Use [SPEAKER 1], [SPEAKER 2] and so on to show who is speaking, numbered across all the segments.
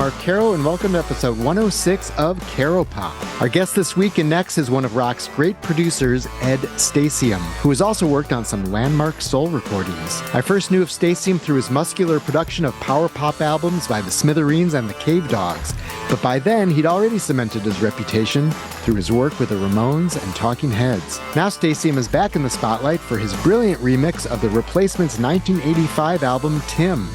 [SPEAKER 1] Mark Caro, and welcome to episode 106 of Caropop. Our guest this week and next is one of rock's great producers, Ed Stasium, who has also worked on some landmark soul recordings. I first knew of Stasium through his muscular production of power pop albums by the Smithereens and the Cave Dogs, but by then he'd already cemented his reputation through his work with the Ramones and Talking Heads. Now Stasium is back in the spotlight for his brilliant remix of the Replacement's 1985 album, Tim.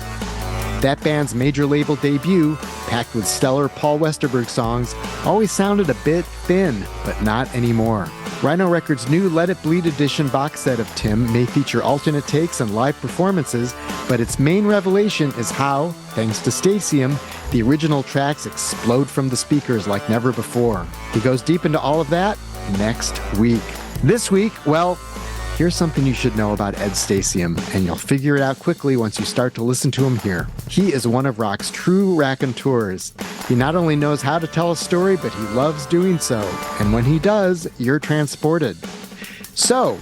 [SPEAKER 1] That band's major label debut, packed with stellar Paul Westerberg songs, always sounded a bit thin, but not anymore. Rhino Records' new Let It Bleed edition box set of Tim may feature alternate takes and live performances, but its main revelation is how, thanks to Stasium, the original tracks explode from the speakers like never before. He goes deep into all of that next week. This week, well, here's something you should know about Ed Stasium, and you'll figure it out quickly once you start to listen to him here. He is one of rock's true raconteurs. He not only knows how to tell a story, but he loves doing so. And when he does, you're transported. So,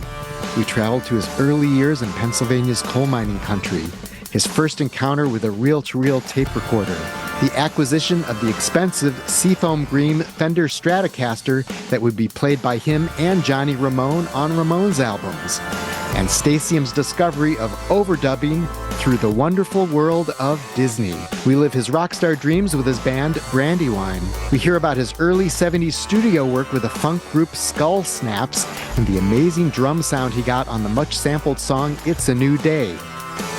[SPEAKER 1] we traveled to his early years in Pennsylvania's coal mining country, his first encounter with a reel-to-reel tape recorder, the acquisition of the expensive seafoam green Fender Stratocaster that would be played by him and Johnny Ramone on Ramone's albums, and Stasium's discovery of overdubbing through the wonderful world of Disney. We live his rock star dreams with his band Brandywine. We hear about his early 70s studio work with the funk group Skull Snaps and the amazing drum sound he got on the much-sampled song It's a New Day,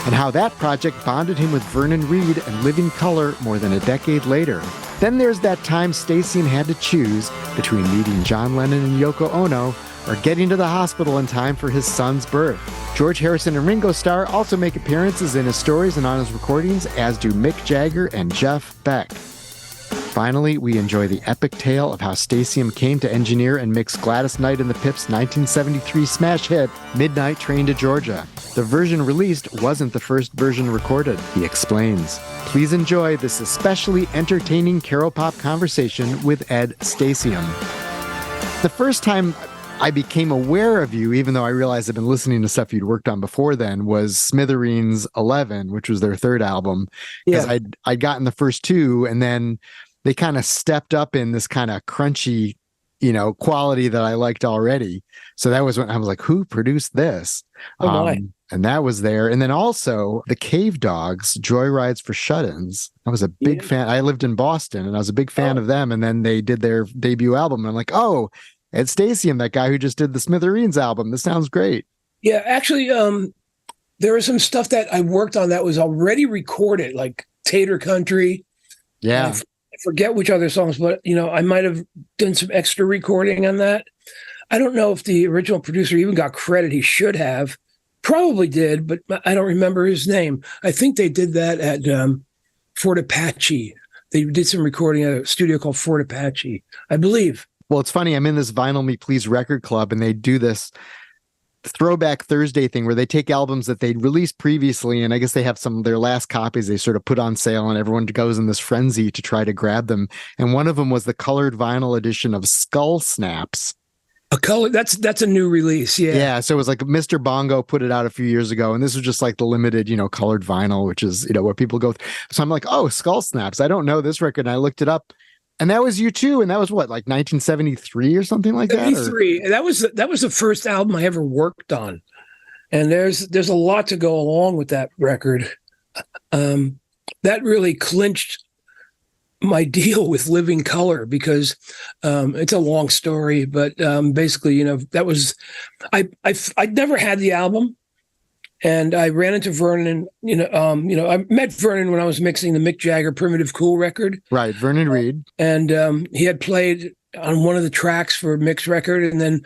[SPEAKER 1] and how that project bonded him with Vernon, Reid, and Living Colour more than a decade later. Then there's that time Stasium had to choose between meeting John Lennon and Yoko Ono or getting to the hospital in time for his son's birth. George Harrison and Ringo Starr also make appearances in his stories and on his recordings, as do Mick Jagger and Jeff Beck. Finally, we enjoy the epic tale of how Stasium came to engineer and mix Gladys Knight and the Pips' 1973 smash hit, Midnight Train to Georgia. The version released wasn't the first version recorded, he explains. Please enjoy this especially entertaining Caropop conversation with Ed Stasium. The first time I became aware of you, even though I realized I'd been listening to stuff you'd worked on before then, was Smithereens 11, which was their third album. Because I'd gotten the first two, and then they kind of stepped up in this kind of crunchy, quality that I liked already. So that was when I was like, who produced this? And that was there. And then also the Cave Dogs, Joyrides for Shut-ins. I was a big fan. I lived in Boston and I was a big fan of them. And then they did their debut album. And I'm like, oh, Ed Stasium, that guy who just did the Smithereens album. This sounds great. Yeah, actually, there was some stuff that I worked on that was already recorded, like Tater Country. Yeah. I forget which other songs, but, I might have done some extra recording on that. I don't know if the original producer even got credit. He should have. Probably did, but I don't remember his name. I think they did that at Fort Apache. They did some recording at a studio called Fort Apache, I believe. Well, it's funny. I'm in this Vinyl Me Please record club, and they do this Throwback Thursday thing where they take albums that they'd released previously, and I guess they have some of their last copies they sort of put on sale, and everyone goes in this frenzy to try to grab them. And one of them was the colored vinyl edition of Skull Snaps. A color, that's a new release, yeah. Yeah, so it was like Mr. Bongo put it out a few years ago, and this was just like the limited, colored vinyl, which is, what people go through. So I'm like, oh, Skull Snaps. I don't know this record. And I looked it up, and that was you too. And that was what, like 1973 or something like that? 73. That was the first album I ever worked on. And there's a lot to go along with that record. That really clinched my deal with Living Colour, because it's a long story, but basically, that was I'd never had the album, and I ran into Vernon. I met Vernon when I was mixing the Mick Jagger Primitive Cool record. Right, Vernon Reid, and he had played on one of the tracks for Mick's record, and then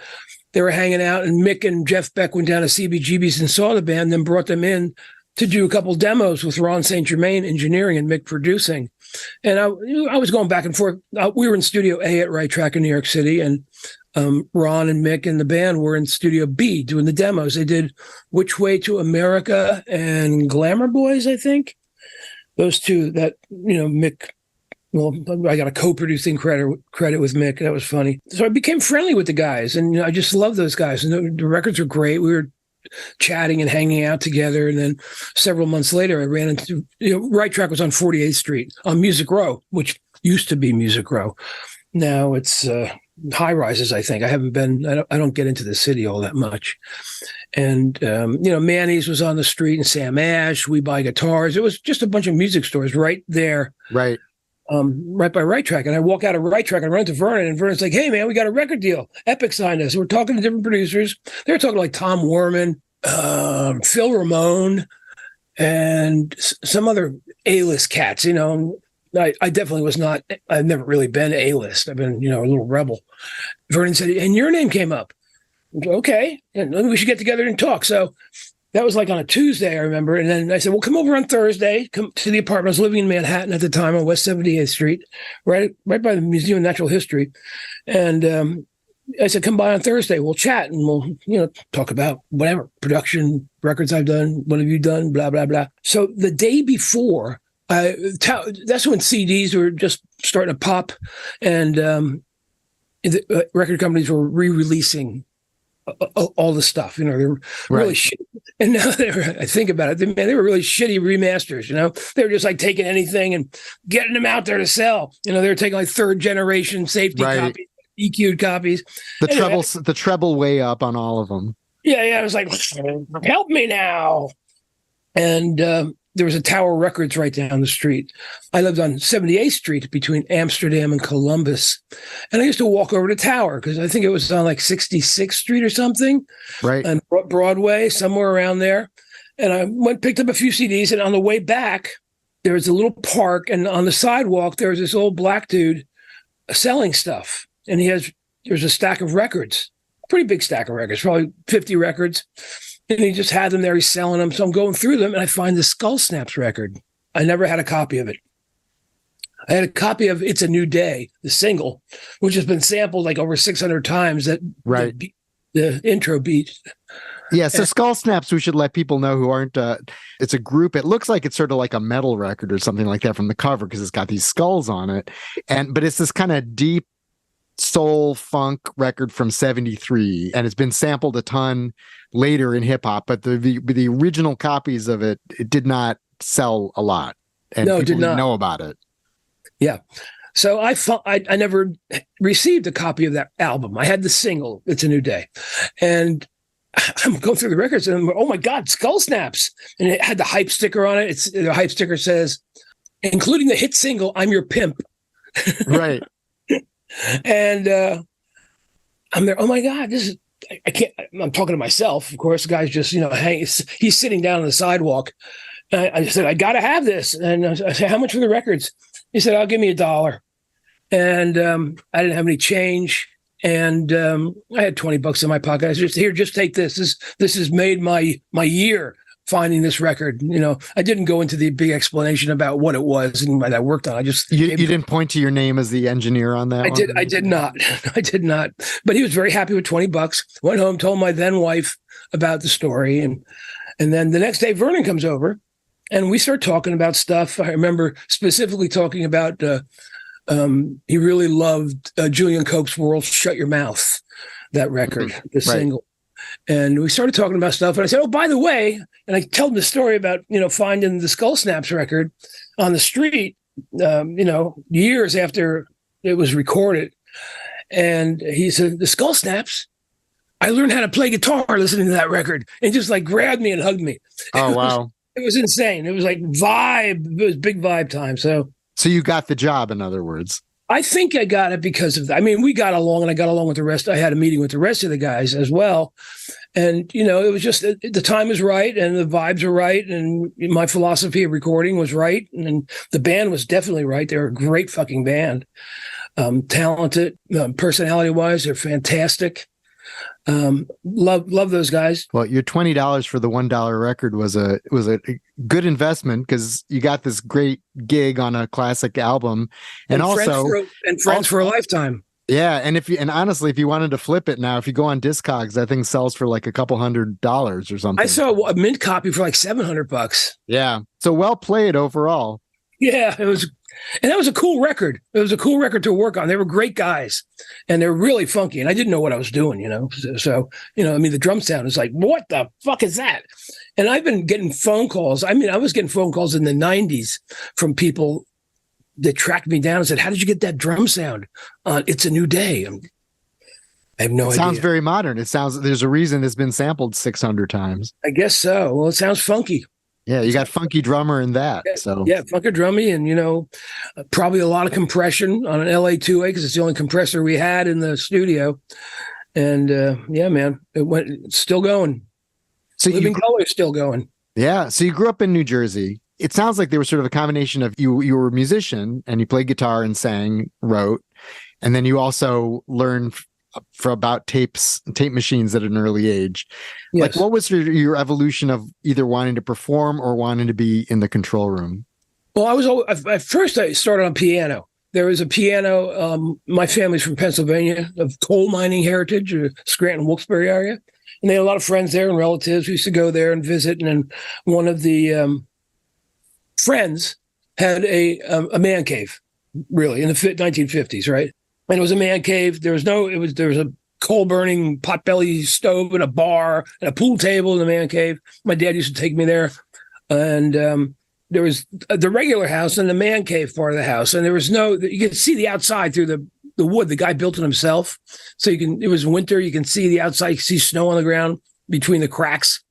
[SPEAKER 1] they were hanging out, and Mick and Jeff Beck went down to CBGB's and saw the band, then brought them in to do a couple demos with Ron St. Germain engineering and Mick producing. And I was going back and forth. We were in Studio A at Right Track in New York City, and Ron and Mick and the band were in Studio B doing the demos. They did Which Way to America and Glamour Boys, I think. Those two that, Mick, well, I got a co-producing credit with Mick. That was funny. So I became friendly with the guys, and I just love those guys. And the records were great. We were
[SPEAKER 2] chatting and hanging out together. And then several months later, I ran into, Right Track was on 48th Street on Music Row, which used to be Music Row. Now it's high rises, I think. I don't get into the city all that much. And, Manny's was on the street, and Sam Ash, We Buy Guitars. It was just a bunch of music stores right there.
[SPEAKER 1] Right.
[SPEAKER 2] Right by Right Track. And I walk out of Right Track and run to Vernon, and Vernon's like, hey, man, we got a record deal. Epic signed us. We're talking to different producers. They were talking like Tom Werman, Phil Ramone, and some other A-list cats, I definitely was not. I've never really been A-list. I've been, a little rebel. Vernon said, and your name came up. Okay, and we should get together and talk. So that was like on a Tuesday, I remember. And then I said, well, come over on Thursday. Come to the apartment. I was living in Manhattan at the time on West 78th Street, right by the Museum of Natural History. And I said, come by on Thursday. We'll chat and we'll, talk about whatever, production, records I've done, what have you done, blah, blah, blah. So the day before, that's when CDs were just starting to pop, and the record companies were re-releasing all the stuff. They're really shitty. And now I think about it, they were really shitty remasters. They were just like taking anything and getting them out there to sell. They were taking like third generation safety copies, EQ'd copies.
[SPEAKER 1] The treble way up on all of them.
[SPEAKER 2] Yeah. I was like, help me now. And there was a Tower Records right down the street. I lived on 78th Street between Amsterdam and Columbus. And I used to walk over to Tower because I think it was on like 66th Street or something.
[SPEAKER 1] Right.
[SPEAKER 2] And Broadway, somewhere around there. And I picked up a few CDs. And on the way back, there was a little park. And on the sidewalk, there was this old black dude selling stuff. And there's a stack of records, pretty big stack of records, probably 50 records. And he just had them there. He's selling them. So I'm going through them, and I find the Skull Snaps record. I never had a copy of it. I had a copy of It's a New Day, the single, which has been sampled like over 600 times. The intro beat.
[SPEAKER 1] Yeah, so Skull Snaps, we should let people know who aren't, it's a group. It looks like it's sort of like a metal record or something like that from the cover because it's got these skulls on it. But it's this kind of deep soul funk record from 73, and it's been sampled a ton later in hip hop, but the original copies of it did not sell a lot, and people didn't know about it. Yeah, so I never received a copy of that album. I had the single, It's a New Day, and I'm going through the records, and I'm like, oh my God, Skull Snaps, and it had the hype sticker on it. The hype sticker says, including the hit single, I'm Your Pimp. Right.
[SPEAKER 2] And I'm there. Oh my God, I can't. I'm talking to myself. Of course, the guy's just he's sitting down on the sidewalk. And I said, I got to have this. And I said, how much for the records? He said, I'll give me $1. And I didn't have any change. And I had $20 in my pocket. I said, here, just take this. This has made my year. Finding this record, I didn't go into the big explanation about what it was and what I worked on.
[SPEAKER 1] You didn't point to your name as the engineer on that.
[SPEAKER 2] I did not. I did not. But he was very happy with $20. Went home, told my then wife about the story, and then the next day Vernon comes over, and we start talking about stuff. I remember specifically talking about he really loved Julian Cope's "World Shut Your Mouth," that record, the single. And we started talking about stuff. And I said, oh, by the way, and I told him the story about, finding the Skull Snaps record on the street, years after it was recorded. And he said, the Skull Snaps, I learned how to play guitar listening to that record, and just like grabbed me and hugged me.
[SPEAKER 1] Oh, wow.
[SPEAKER 2] It was insane. It was like vibe. It was big vibe time. So
[SPEAKER 1] you got the job, in other words.
[SPEAKER 2] I think I got it because of that. I mean, we got along, and I got along with the rest. I had a meeting with the rest of the guys as well. And, it was just the time was right, and the vibes were right, and my philosophy of recording was right, and the band was definitely right. They were a great fucking band. Talented, personality-wise, they're fantastic. Love those guys.
[SPEAKER 1] Well, your $20 for the $1 record was a good investment because you got this great gig on a classic album, and also
[SPEAKER 2] friends for a lifetime.
[SPEAKER 1] Yeah, and honestly, if you wanted to flip it now, if you go on Discogs, that thing sells for like a couple $100 or something.
[SPEAKER 2] I saw a mint copy for like $700.
[SPEAKER 1] Yeah, so well played overall.
[SPEAKER 2] Yeah, it was And that was a cool record. It was a cool record to work on. They were great guys, and they were really funky. And I didn't know what I was doing, So, I mean, the drum sound is like, what the fuck is that? And I've been getting phone calls. I mean, I was getting phone calls in the 90s from people that tracked me down and said, how did you get that drum sound on It's a New Day? I have no idea.
[SPEAKER 1] Sounds very modern. There's a reason it's been sampled 600 times.
[SPEAKER 2] I guess so. Well, it sounds funky.
[SPEAKER 1] Yeah, you got funky drummer in that.
[SPEAKER 2] Yeah, funky drummy, and probably a lot of compression on an LA2A because it's the only compressor we had in the studio. And yeah, man, it's still going. So Living Color is still going.
[SPEAKER 1] Yeah. So you grew up in New Jersey. It sounds like there was sort of a combination of you were a musician and you played guitar and sang, wrote, and then you also learned about tape machines at an early age. Yes. Like, what was your evolution of either wanting to perform or wanting to be in the control room?
[SPEAKER 2] Well, at first I started on piano. There was a piano. My family's from Pennsylvania, of coal mining heritage, Scranton, Wilkes-Barre area. And they had a lot of friends there and relatives. We used to go there and visit. And then one of the friends had a man cave, really, in the 1950s, right? And it was a man cave. There was a coal burning potbelly stove and a bar and a pool table in the man cave. My dad used to take me there, and there was the regular house and the man cave part of the house, and there was you could see the outside through the wood. The guy built it himself, so it was winter. You can see the outside. You can see snow on the ground between the cracks.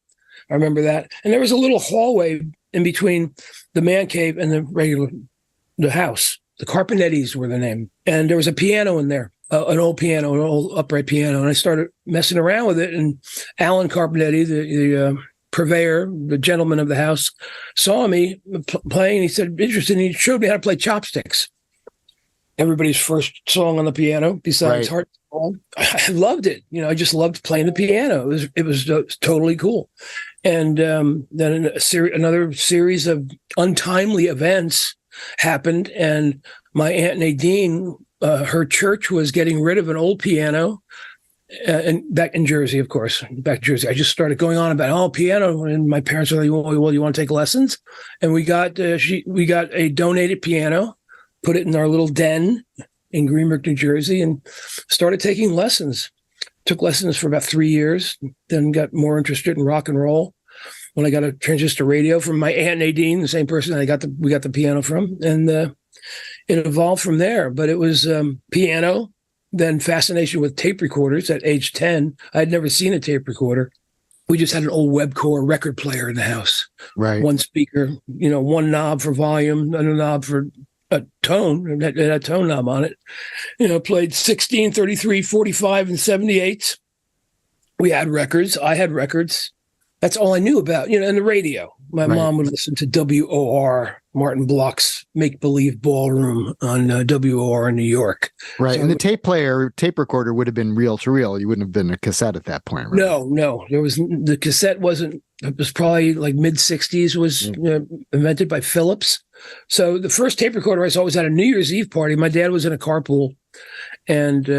[SPEAKER 2] I remember that, and there was a little hallway in between the man cave and the house. The Carpenettis were the name. And there was a piano in there, an old piano, an old upright piano. And I started messing around with it. And Alan Carpenetti, the purveyor, the gentleman of the house, saw me playing. And he said, interesting. He showed me how to play chopsticks. Everybody's first song on the piano, besides Heart Song. I loved it. I just loved playing the piano. It was totally cool. And then another series of untimely events happened, and my Aunt Nadine, her church was getting rid of an old piano, and back in Jersey, of course, back in Jersey. I just started going on about piano, and my parents were like, "Well, you want to take lessons?" And we got a donated piano, put it in our little den in Greenburgh, New Jersey, and started taking lessons. Took lessons for about 3 years, then got more interested in rock and roll. When I got a transistor radio from my Aunt Nadine, the same person we got the piano from, and it evolved from there. But it was piano, then fascination with tape recorders at age 10. I had never seen a tape recorder. We just had an old Webcore record player in the house. Right. One speaker, one knob for volume, another knob for a tone, it had a tone knob on it. Played 16, 33, 45, and 78s. We had records. I had records. That's all I knew about, and the radio. My mom would listen to WOR, Martin Block's Make Believe Ballroom on WOR in New York. Right. So, and the tape recorder would have been reel to reel. You wouldn't have been a cassette at that point, right? No. The cassette wasn't, it was probably like mid 60s, was invented by Philips. So the first tape recorder I saw was at a New Year's Eve party. My dad was in a carpool, and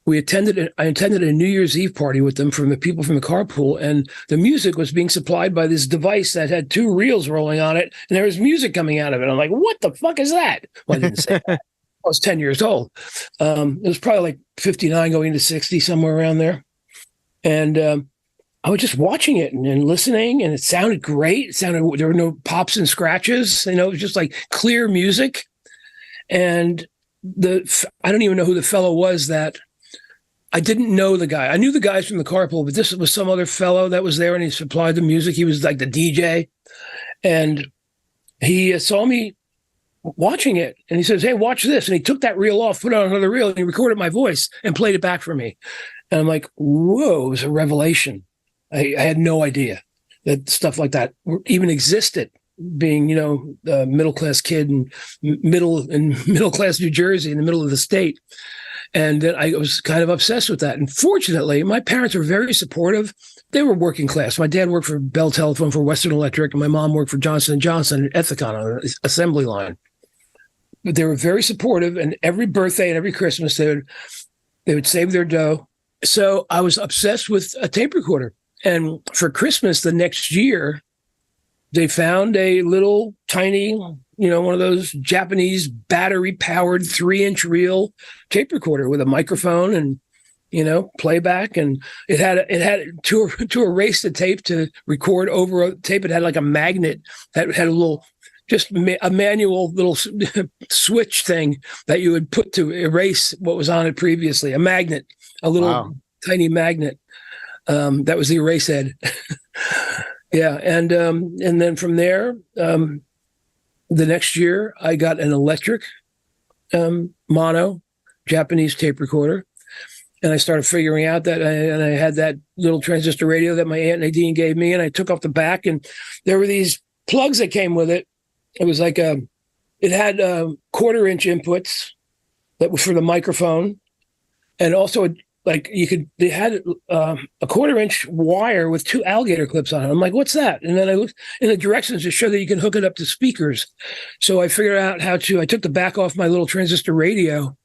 [SPEAKER 2] I attended a New Year's Eve party with them, from the people from the carpool, and the music was being supplied by this device that had two reels rolling on it, and there was music coming out of it. I'm like, what the fuck is that? Well, I didn't say that. I was 10 years old. It was probably like 59 going into 60, somewhere around there. And I was just watching it and listening, and it sounded great. There were no pops and scratches. It was just like clear music. And I don't even know who the fellow was that. I didn't know the guy. I knew the guys from the carpool, but this was some other fellow that was there, and he supplied the music. He was like the DJ, and he saw me watching it, and he says, "Hey, watch this." And he took that reel off, put it on another reel, and he recorded my voice and played it back for me. And I'm like, whoa, it was a revelation. I had no idea that stuff like that even existed, being, a middle-class kid in middle-class New Jersey, in the middle of the state. And then I was kind of obsessed with that. And fortunately, my parents were very supportive. They were working class. My dad worked for Bell Telephone for Western Electric, and my mom worked for Johnson & Johnson at Ethicon on an assembly line. But they were very supportive, and every birthday and every Christmas, they would save their dough. So I was obsessed with a tape recorder. And for Christmas the next year, they found a little tiny one of those Japanese battery-powered 3-inch reel tape recorder with a microphone and, playback. And it had to erase the tape, to record over a tape. It had like a magnet that had a manual little switch thing that you would put to erase what was on it previously. A magnet, a little tiny magnet. That was the erase head. Yeah. And then from there, the next year I got an electric mono Japanese tape recorder. And I started figuring out that I had that little transistor radio that my Aunt Nadine gave me, and I took off the back, and there were these plugs that came with it. It was like it had 1/4-inch inputs that were for the microphone, and also they had a 1/4-inch wire with 2 alligator clips on it. I'm like, what's that? And then I looked in the directions to show that you can hook it up to speakers. So I figured out I took the back off my little transistor radio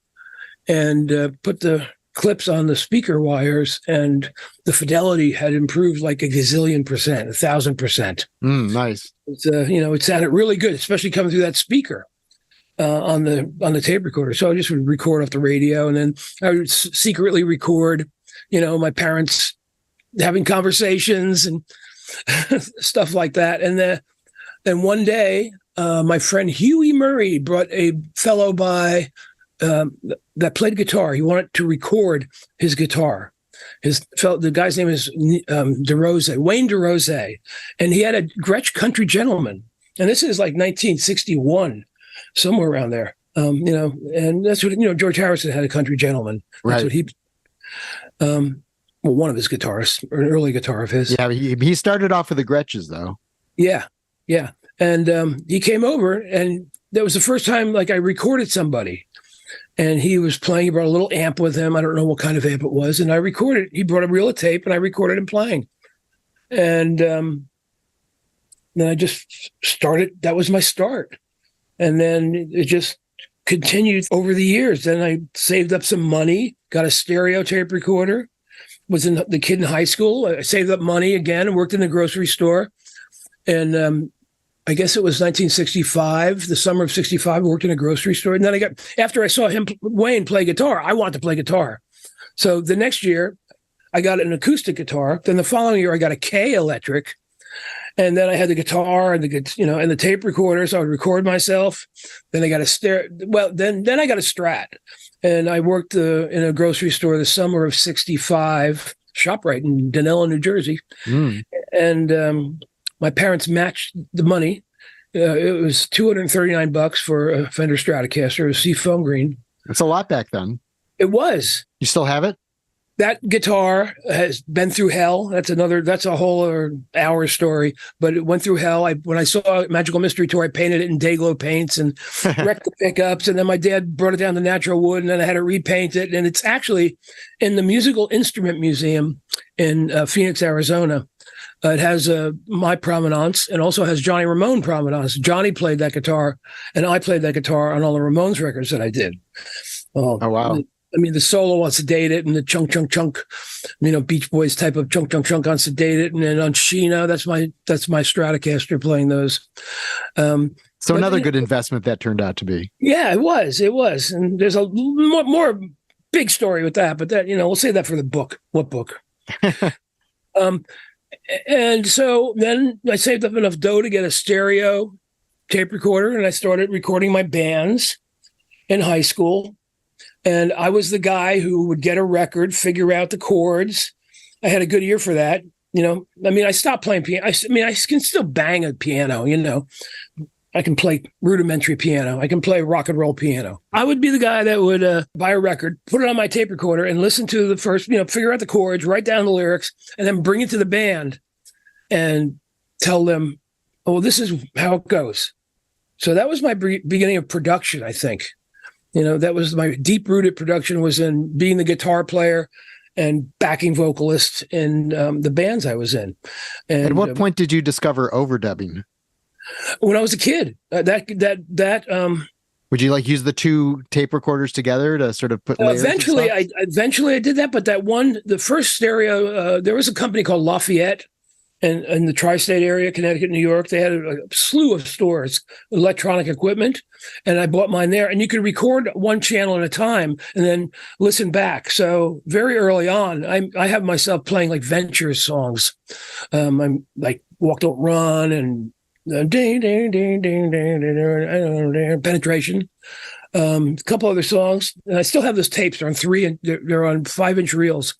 [SPEAKER 2] and put the clips on the speaker wires, and the fidelity had improved like a gazillion %, 1,000%.
[SPEAKER 1] Nice.
[SPEAKER 2] It's it sounded really good, especially coming through that speaker on the tape recorder. So I just would record off the radio, and then I would secretly record, my parents having conversations and stuff like that. And then one day, my friend Huey Murray brought a fellow by that played guitar. He wanted to record his guitar. The guy's name is Wayne DeRose, and he had a Gretsch Country Gentleman. And this is like 1961, somewhere around there. And that's what, George Harrison had a Country Gentleman. That's what he, one of his guitarists, or an early guitar of his.
[SPEAKER 1] Yeah, he started off with the Gretches, though.
[SPEAKER 2] Yeah. And he came over, and that was the first time like I recorded somebody. And he was playing. He brought a little amp with him. I don't know what kind of amp it was. And I recorded. He brought a reel of tape, and I recorded him playing. And then I just started. That was my start. And then it just continued over the years. Then I saved up some money, got a stereo tape recorder, was the kid in high school. I saved up money again and worked in the grocery store. And I guess it was 1965, the summer of 65, I worked in a grocery store. And then after I saw Wayne play guitar, I wanted to play guitar. So the next year I got an acoustic guitar. Then the following year I got a K electric. And then I had the guitar and the tape recorder. So I would record myself. Then I got then I got a Strat, and I worked in a grocery store the summer of 65, ShopRite in Danella, New Jersey. And, my parents matched the money. It was $239 for a Fender Stratocaster, a seafoam green.
[SPEAKER 1] That's a lot back then.
[SPEAKER 2] It was.
[SPEAKER 1] You still have it?
[SPEAKER 2] That guitar has been through hell. That's a whole other hour story, but it went through hell. When I saw Magical Mystery Tour, I painted it in Dayglow paints and wrecked the pickups. And then my dad brought it down to natural wood, and then I had to repaint it. And it's actually in the Musical Instrument Museum in Phoenix, Arizona. It has my provenance, and also has Johnny Ramone provenance. Johnny played that guitar, and I played that guitar on all the Ramones records that I did.
[SPEAKER 1] Oh, wow.
[SPEAKER 2] I mean, the solo on Sedated and the chunk, chunk, chunk, Beach Boys type of chunk, chunk, chunk on Sedated. And then on Sheena, that's my Stratocaster playing those.
[SPEAKER 1] So another good investment that turned out to be.
[SPEAKER 2] Yeah, it was. And there's a more big story with that, but that, we'll save that for the book. What book? And so then I saved up enough dough to get a stereo tape recorder, and I started recording my bands in high school. And I was the guy who would get a record, figure out the chords. I had a good ear for that. I stopped playing piano. I can still bang a piano, I can play rudimentary piano. I can play rock and roll piano. I would be the guy that would buy a record, put it on my tape recorder, and listen to the first, figure out the chords, write down the lyrics, and then bring it to the band and tell them, oh, this is how it goes. So that was my beginning of production, I think. That was my deep-rooted production, was in being the guitar player and backing vocalist in the bands I was in. And
[SPEAKER 1] at what point did you discover overdubbing?
[SPEAKER 2] When I was a kid, would
[SPEAKER 1] you use the 2 tape recorders together to sort of put layers?
[SPEAKER 2] Eventually I did that, but the first stereo, there was a company called Lafayette, And in the tri-state area, Connecticut, New York, they had a slew of stores, electronic equipment, and I bought mine there. And you could record one channel at a time and then listen back. So very early on, I have myself playing like Ventures songs. I'm like Walk Don't Run and ding, ding, ding, ding, ding, ding, Penetration. A couple other songs, and I still have those tapes. They're on they're on 5-inch reels.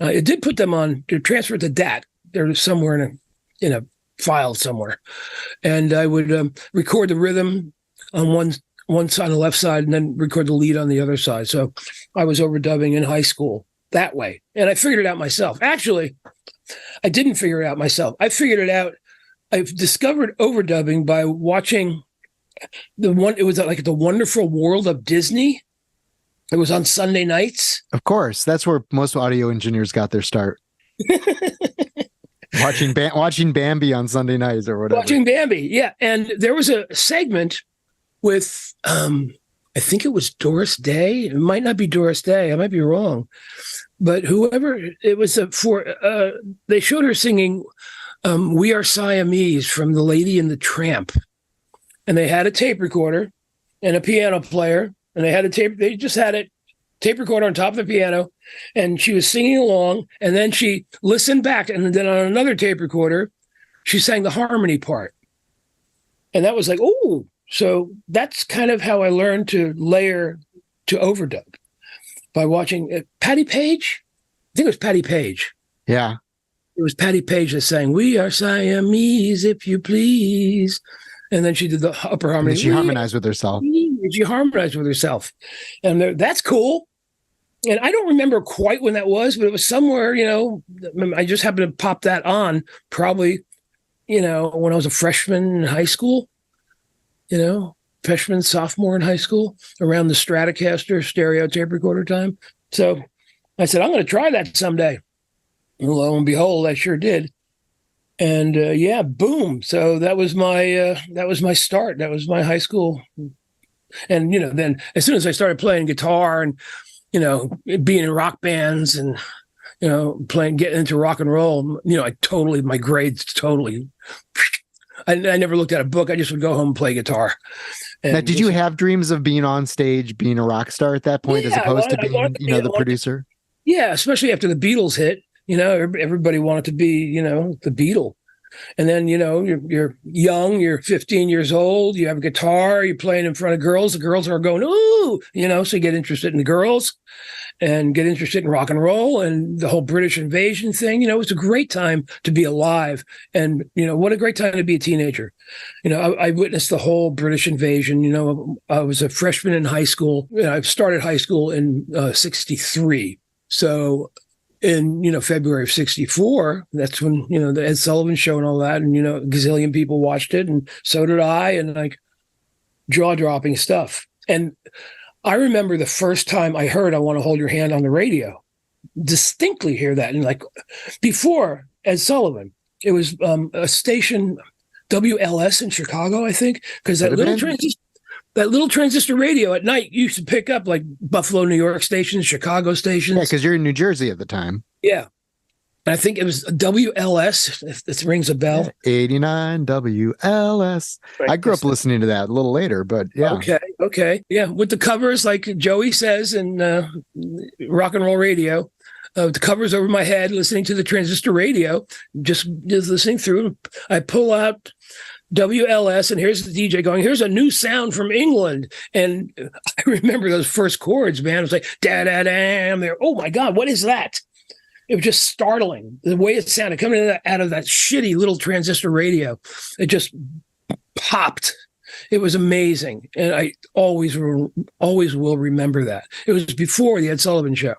[SPEAKER 2] I did put them on. They're transferred to DAT. They're somewhere in a file somewhere, and I would record the rhythm on one side, on the left side, and then record the lead on the other side. So I was overdubbing in high school that way, and I figured it out myself. Actually, I didn't figure it out myself. I figured it out. I've discovered overdubbing by watching it was like The Wonderful World of Disney. It was on Sunday nights.
[SPEAKER 1] Of course, that's where most audio engineers got their start. watching Bambi on Sunday nights or whatever.
[SPEAKER 2] Watching Bambi, yeah. And there was a segment with, I think it was Doris Day. It might not be Doris Day. I might be wrong. But whoever, it was they showed her singing We Are Siamese from The Lady and the Tramp. And they had a tape recorder and a piano player, and they just had a tape recorder on top of the piano, and she was singing along, and then she listened back, and then on another tape recorder, she sang the harmony part. And that was like, oh, so that's kind of how I learned to layer to overdub, by watching Patti Page. I think it was Patti Page.
[SPEAKER 1] Yeah.
[SPEAKER 2] It was Patti Page that sang, We Are Siamese, if you please. And then she did the upper harmony.
[SPEAKER 1] And she harmonized with herself.
[SPEAKER 2] She harmonized with herself. And that's cool. And I don't remember quite when that was, but it was somewhere, I just happened to pop that on probably, when I was a freshman in high school, freshman, sophomore in high school, around the Stratocaster stereo tape recorder time. So I said, I'm going to try that someday. And lo and behold, I sure did. And boom. So that was my start. That was my high school. And, then as soon as I started playing guitar and, being in rock bands and, getting into rock and roll, my grades totally, I never looked at a book. I just would go home and play guitar. And
[SPEAKER 1] now, did you have dreams of being on stage, being a rock star at that point, as opposed to being, the producer?
[SPEAKER 2] Yeah, especially after the Beatles hit. Everybody wanted to be, the Beatle. And then, you're young, you're 15 years old, you have a guitar, you're playing in front of girls. The girls are going, ooh, so you get interested in the girls and get interested in rock and roll and the whole British invasion thing. It was a great time to be alive. And, what a great time to be a teenager. I witnessed the whole British invasion. I was a freshman in high school. I started high school in 63. So in, February of 64, that's when, the Ed Sullivan Show and all that. And, a gazillion people watched it. And so did I. And like jaw-dropping stuff. And I remember the first time I heard I Want to Hold Your Hand on the radio, distinctly hear that. And like before Ed Sullivan, it was a station, WLS in Chicago, I think, because that little transistor radio at night used to pick up like Buffalo, New York stations, Chicago stations.
[SPEAKER 1] Yeah, because you're in New Jersey at the time.
[SPEAKER 2] Yeah. And I think it was WLS, if this rings a bell.
[SPEAKER 1] 89 WLS. Right. I grew up listening to that a little later, but yeah.
[SPEAKER 2] Okay. Yeah, with the covers, like Joey says in rock and roll radio, the covers over my head, listening to the transistor radio, just listening through. I pull out WLS, and here's the DJ going, here's a new sound from England. And I remember those first chords, man. It was like, da-da-dam there. Oh, my God, what is that? It was just startling. The way it sounded coming out of that shitty little transistor radio. It just popped. It was amazing. And I always will remember that. It was before the Ed Sullivan Show.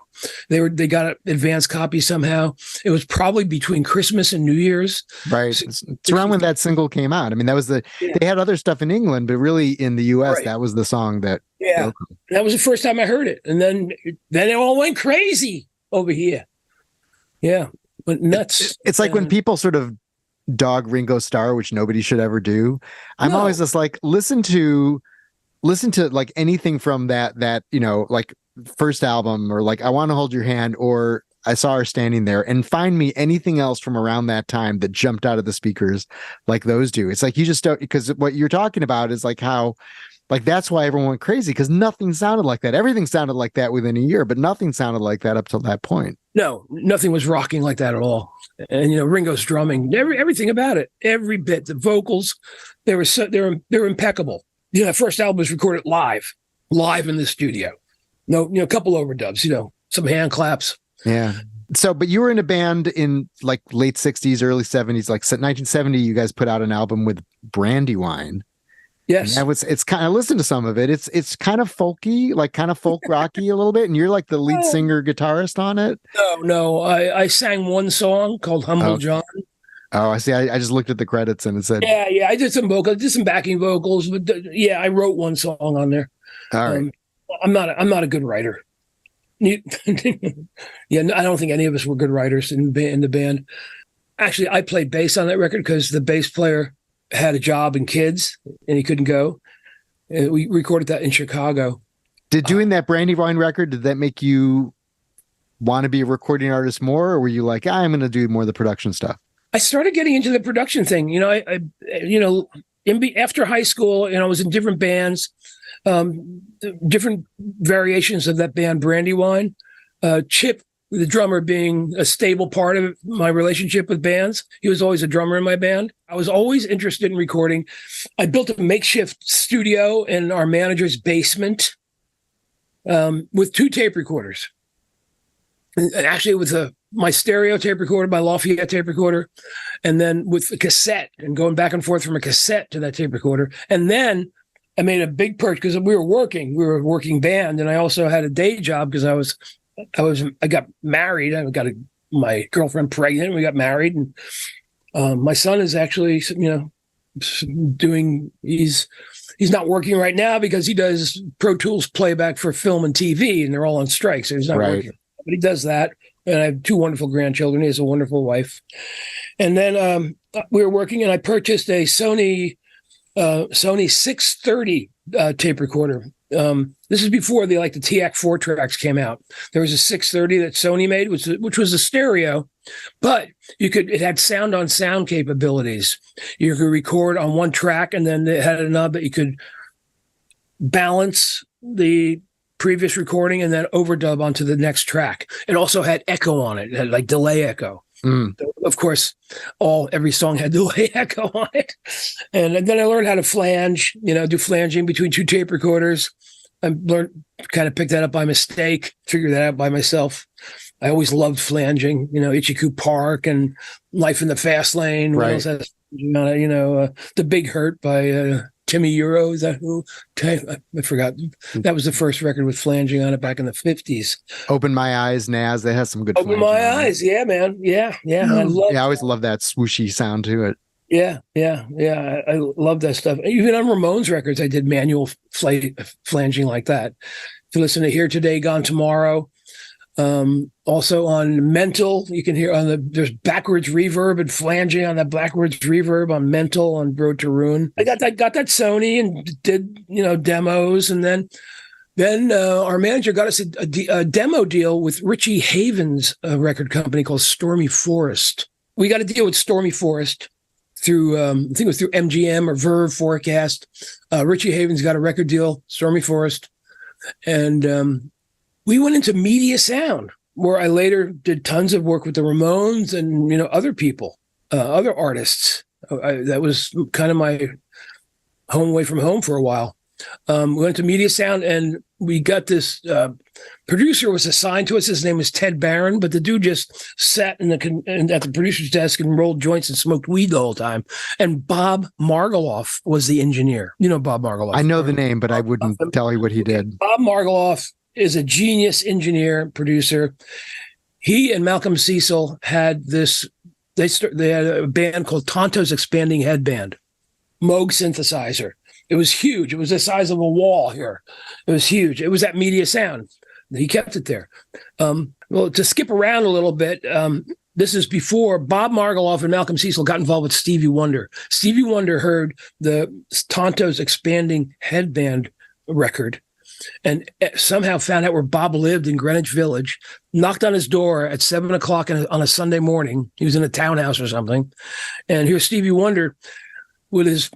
[SPEAKER 2] They got an advanced copy somehow. It was probably between Christmas and New Year's.
[SPEAKER 1] Right. It's around when that single came out. I mean, that was they had other stuff in England, but really in the US, That was the song that.
[SPEAKER 2] Yeah. That was the first time I heard it. And then it all went crazy over here. Yeah. Went nuts.
[SPEAKER 1] It's like when people sort of dog Ringo Starr, which nobody should ever do. I'm always just like, listen to like anything from that, like first album, or like I Want to Hold Your Hand, or I saw her standing there, and find me anything else from around that time that jumped out of the speakers like those do. It's like you just don't, because what you're talking about is like how, like that's why everyone went crazy, because nothing sounded like that. Everything sounded like that within a year, but nothing sounded like that up till that point.
[SPEAKER 2] No, nothing was rocking like that at all. And Ringo's drumming, everything about it, every bit, the vocals, they were impeccable. That first album was recorded live in the studio. No, a couple overdubs, some hand claps.
[SPEAKER 1] Yeah. So, but you were in a band in like late 60s, early 70s, like 1970, you guys put out an album with Brandywine.
[SPEAKER 2] Yes.
[SPEAKER 1] And it's kind of, listen to some of it. It's kind of folky, like kind of folk rocky a little bit. And you're like the lead singer guitarist on it.
[SPEAKER 2] No. I sang one song called Humble John.
[SPEAKER 1] Oh, I see. I just looked at the credits and it said,
[SPEAKER 2] yeah. I did some vocals, did some backing vocals, but I wrote one song on there.
[SPEAKER 1] All right.
[SPEAKER 2] I'm not a good writer. I don't think any of us were good writers in the band. Actually, I played bass on that record because the bass player had a job and kids, and he couldn't go. And we recorded that in Chicago.
[SPEAKER 1] Did doing that Brandywine record, did that make you want to be a recording artist more, or were you like, I'm going to do more of the production stuff?
[SPEAKER 2] I started getting into the production thing. After high school, I was in different bands. Different variations of that band Brandywine. Chip, the drummer, being a stable part of my relationship with bands. He was always a drummer in my band. I was always interested in recording. I built a makeshift studio in our manager's basement with 2 tape recorders. And actually, with my stereo tape recorder, my Lafayette tape recorder, and then with a cassette, and going back and forth from a cassette to that tape recorder. And then I made a big purchase because we were a working band, and I also had a day job because I got married. I got my girlfriend pregnant. We got married, and my son is actually, he's not working right now because he does Pro Tools playback for film and TV, and they're all on strike, so he's not working. But he does that, and I have 2 wonderful grandchildren. He has a wonderful wife, and then we were working, and I purchased a Sony 630 tape recorder. This is before the TAC 4 tracks came out. There was a 630 that Sony made, which was a stereo, but it had sound on sound capabilities. You could record on one track, and then it had a knob that you could balance the previous recording and then overdub onto the next track. It also had echo on it. It had delay echo. Of course, every song had delay echo on it. And then I learned how to flange, do flanging between 2 tape recorders. I kind of picked that up by mistake, figured that out by myself. I always loved flanging, Ichiku Park and Life in the Fast Lane.
[SPEAKER 1] Right.
[SPEAKER 2] The Big Hurt by Timmy Euro. Is that who? I forgot. That was the first record with flanging on it back in the 50s.
[SPEAKER 1] Open My Eyes, Naz. They have some good
[SPEAKER 2] Open My Eyes. Yeah, man. Yeah. I
[SPEAKER 1] always love that swooshy sound to it.
[SPEAKER 2] Yeah. I love that stuff. Even on Ramones records, I did manual flanging like that. If you listen to Here Today, Gone Tomorrow, also on Mental, you can hear there's backwards reverb and flanging on that backwards reverb on Mental on Road to Ruin. I got that Sony and did demos, and then our manager got us a demo deal with Richie Haven's record company called Stormy Forest. We got a deal with Stormy Forest through I think it was through MGM or Verve Forecast. Richie Havens got a record deal, Stormy Forest, and we went into Media Sound, where I later did tons of work with the Ramones and other people, other artists. That was kind of my home away from home for a while. We went to Media Sound, and we got this producer was assigned to us. His name was Ted Barron, but the dude just sat at the producer's desk and rolled joints and smoked weed the whole time. And Bob Margoloff was the engineer. Bob Margoloff.
[SPEAKER 1] I know the name, but I wouldn't tell you what he did.
[SPEAKER 2] Bob Margoloff is a genius engineer, producer. He and Malcolm Cecil had this. They had a band called Tonto's Expanding Headband, Moog synthesizer. It was huge. It was the size of a wall here. It was huge. It was at Media Sound. He kept it there. Well, to skip around a little bit, this is before Bob Margoloff and Malcolm Cecil got involved with Stevie Wonder. Stevie Wonder heard the Tonto's Expanding Headband record, and somehow found out where Bob lived in Greenwich Village, knocked on his door at 7:00 on a Sunday morning. He was in a townhouse or something. And here's Stevie Wonder with his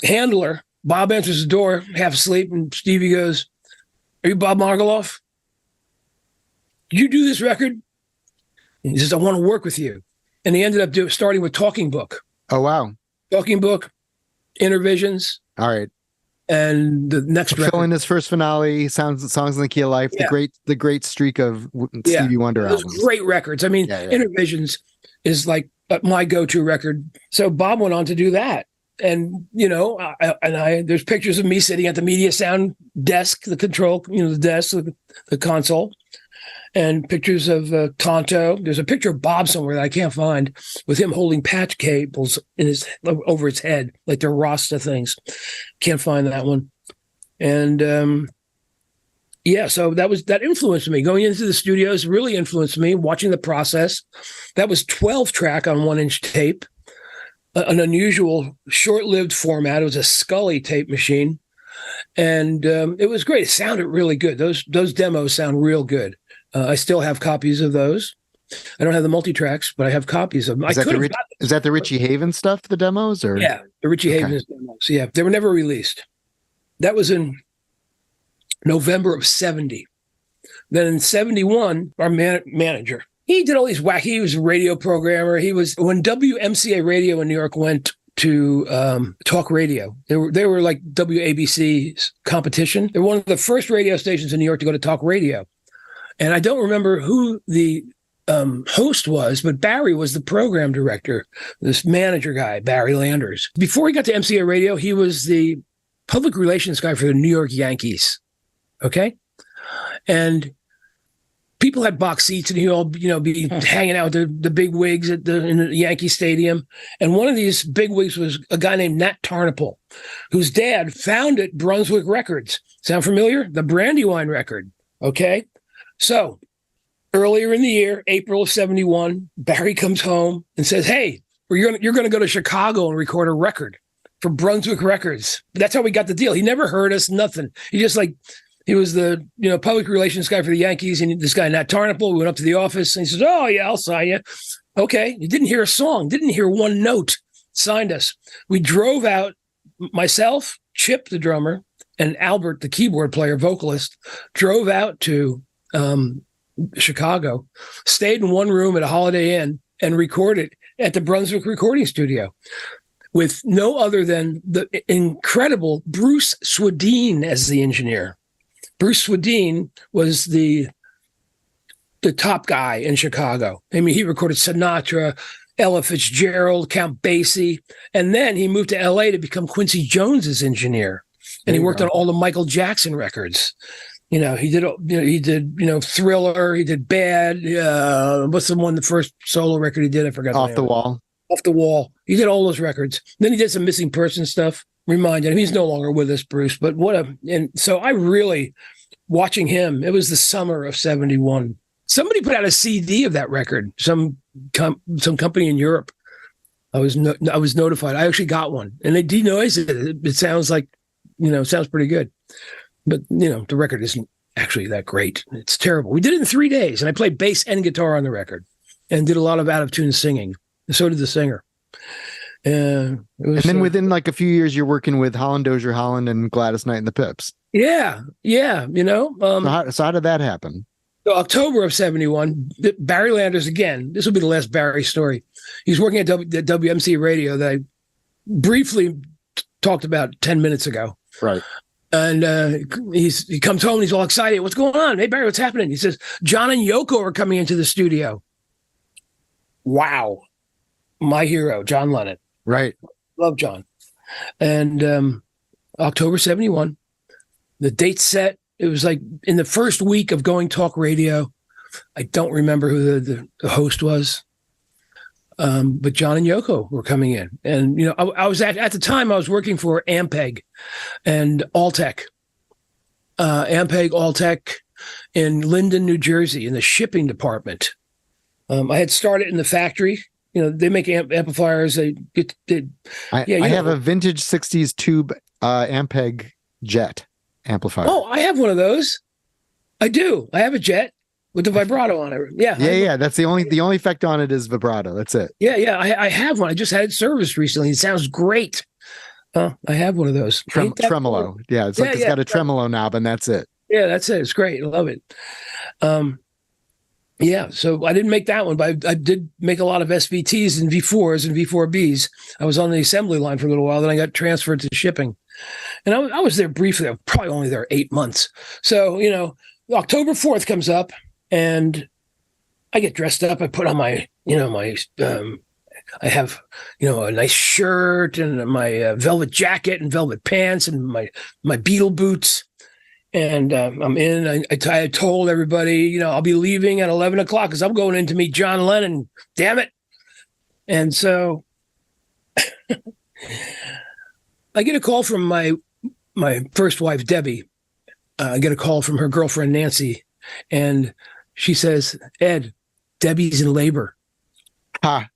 [SPEAKER 2] handler. Bob answers the door, half asleep, and Stevie goes, "Are you Bob Margoloff? Did you do this record?" And he says, "I want to work with you." And he ended up starting with Talking Book.
[SPEAKER 1] Oh, wow.
[SPEAKER 2] Talking Book, Intervisions.
[SPEAKER 1] All right.
[SPEAKER 2] And the next record.
[SPEAKER 1] Filling his first finale, Songs in the Key of Life,
[SPEAKER 2] Yeah.
[SPEAKER 1] the great streak of Stevie Wonder
[SPEAKER 2] Those
[SPEAKER 1] albums.
[SPEAKER 2] great records. I mean, Intervisions is like my go-to record. So Bob went on to do that. And, there's pictures of me sitting at the media sound desk, the control, the desk, the console, and pictures of Tonto. There's a picture of Bob somewhere that I can't find with him holding patch cables over his head, like they're Rasta things. Can't find that one. And so that influenced me. Going into the studios really influenced me, watching the process. That was 12 track on 1-inch tape, an unusual short-lived format. It was a Scully tape machine. And it was great. It sounded really good. Those demos sound real good. I still have copies of those. I don't have the multi-tracks, but I have copies of them.
[SPEAKER 1] Is that the Richie Havens stuff, the demos? Or?
[SPEAKER 2] Yeah, the Richie Havens demos. Yeah, they were never released. That was in November of 70. Then in 71, our manager, he did all these he was a radio programmer. When WMCA Radio in New York went to talk radio. They were like WABC's competition. They were one of the first radio stations in New York to go to talk radio. And I don't remember who the host was, but Barry was the program director, this manager guy, Barry Landers. Before he got to MCA Radio, he was the public relations guy for the New York Yankees. Okay? And people had box seats, and he'd all, be hanging out with the big wigs in the Yankee Stadium. And one of these big wigs was a guy named Nat Tarnopol, whose dad founded Brunswick Records. Sound familiar? The Brandywine record. Okay? So earlier in the year, April of 71, Barry comes home and says, "Hey, you're going to go to Chicago and record a record for Brunswick Records." That's how we got the deal. He never heard us, nothing. He was the public relations guy for the Yankees, and this guy Nat Tarnopol. We went up to the office, and he says, "Oh yeah, I'll sign you." Okay, he didn't hear a song, didn't hear one note. Signed us. We drove out. Myself, Chip, the drummer, and Albert, the keyboard player, vocalist, drove out to Chicago, stayed in one room at a Holiday Inn, and recorded at the Brunswick recording studio with no other than the incredible Bruce Swedeen as the engineer. Bruce Swedeen was the top guy in Chicago. I mean, he recorded Sinatra, Ella Fitzgerald, Count Basie, and then he moved to LA to become Quincy Jones's engineer. And he worked on all the Michael Jackson records. He did Thriller, he did Bad. What's the first solo record he did? I forgot.
[SPEAKER 1] Off the Wall.
[SPEAKER 2] Off the Wall. He did all those records. Then he did some missing person stuff. Reminded him he's no longer with us, Bruce. But and so I really, watching him, it was the summer of 71. Somebody put out a CD of that record. Some company in Europe. I was notified. I actually got one, and they denoised it. It sounds like, sounds pretty good. But, the record isn't actually that great. It's terrible. We did it in 3 days, and I played bass and guitar on the record and did a lot of out-of-tune singing. And so did the singer. And then within like a few years, you're working with Holland Dozier Holland and Gladys Knight and the Pips. Yeah. So how did that happen? So October of 71, Barry Landers, again, this will be the last Barry story. He's working at WMC Radio that I briefly talked about 10 minutes ago. Right. And he comes home and he's all excited. "What's going on? Hey, Barry, what's happening?" He says, "John and Yoko are coming into the studio." Wow. My hero, John Lennon. Right. Love John. And October 71, the date set. It was like in the first week of going talk radio. I don't remember who the host was. But John and Yoko were coming in. And, I was at the time I was working for Ampeg and Alltech. Ampeg, Alltech in Linden, New Jersey, in the shipping department. I had started in the factory. They make amplifiers. I have a vintage 60s tube Ampeg jet.
[SPEAKER 1] amplifier.
[SPEAKER 2] Oh, I have one of those. I do. I have a Jet with the vibrato on it. Yeah.
[SPEAKER 1] Yeah. That's the only effect on it is vibrato. That's it.
[SPEAKER 2] Yeah. I have one. I just had it serviced recently. It sounds great. I have one of those.
[SPEAKER 1] Tremolo. Cool? Yeah. It's like it's got a tremolo knob and that's it.
[SPEAKER 2] Yeah, that's it. It's great. I love it. Yeah, so I didn't make that one, but I did make a lot of SVTs and V4s and V4Bs. I was on the assembly line for a little while, then I got transferred to shipping. And I was there briefly. I was probably only there 8 months. So, October 4th comes up, and I get dressed up. I put on my, I have, a nice shirt and my velvet jacket and velvet pants and my beetle boots. And I'm in. I told everybody, I'll be leaving at 11 o'clock because I'm going in to meet John Lennon. Damn it! And so I get a call from my first wife, Debbie. I get a call from her girlfriend, Nancy, and she says, "Ed, Debbie's in labor."
[SPEAKER 1] Ha!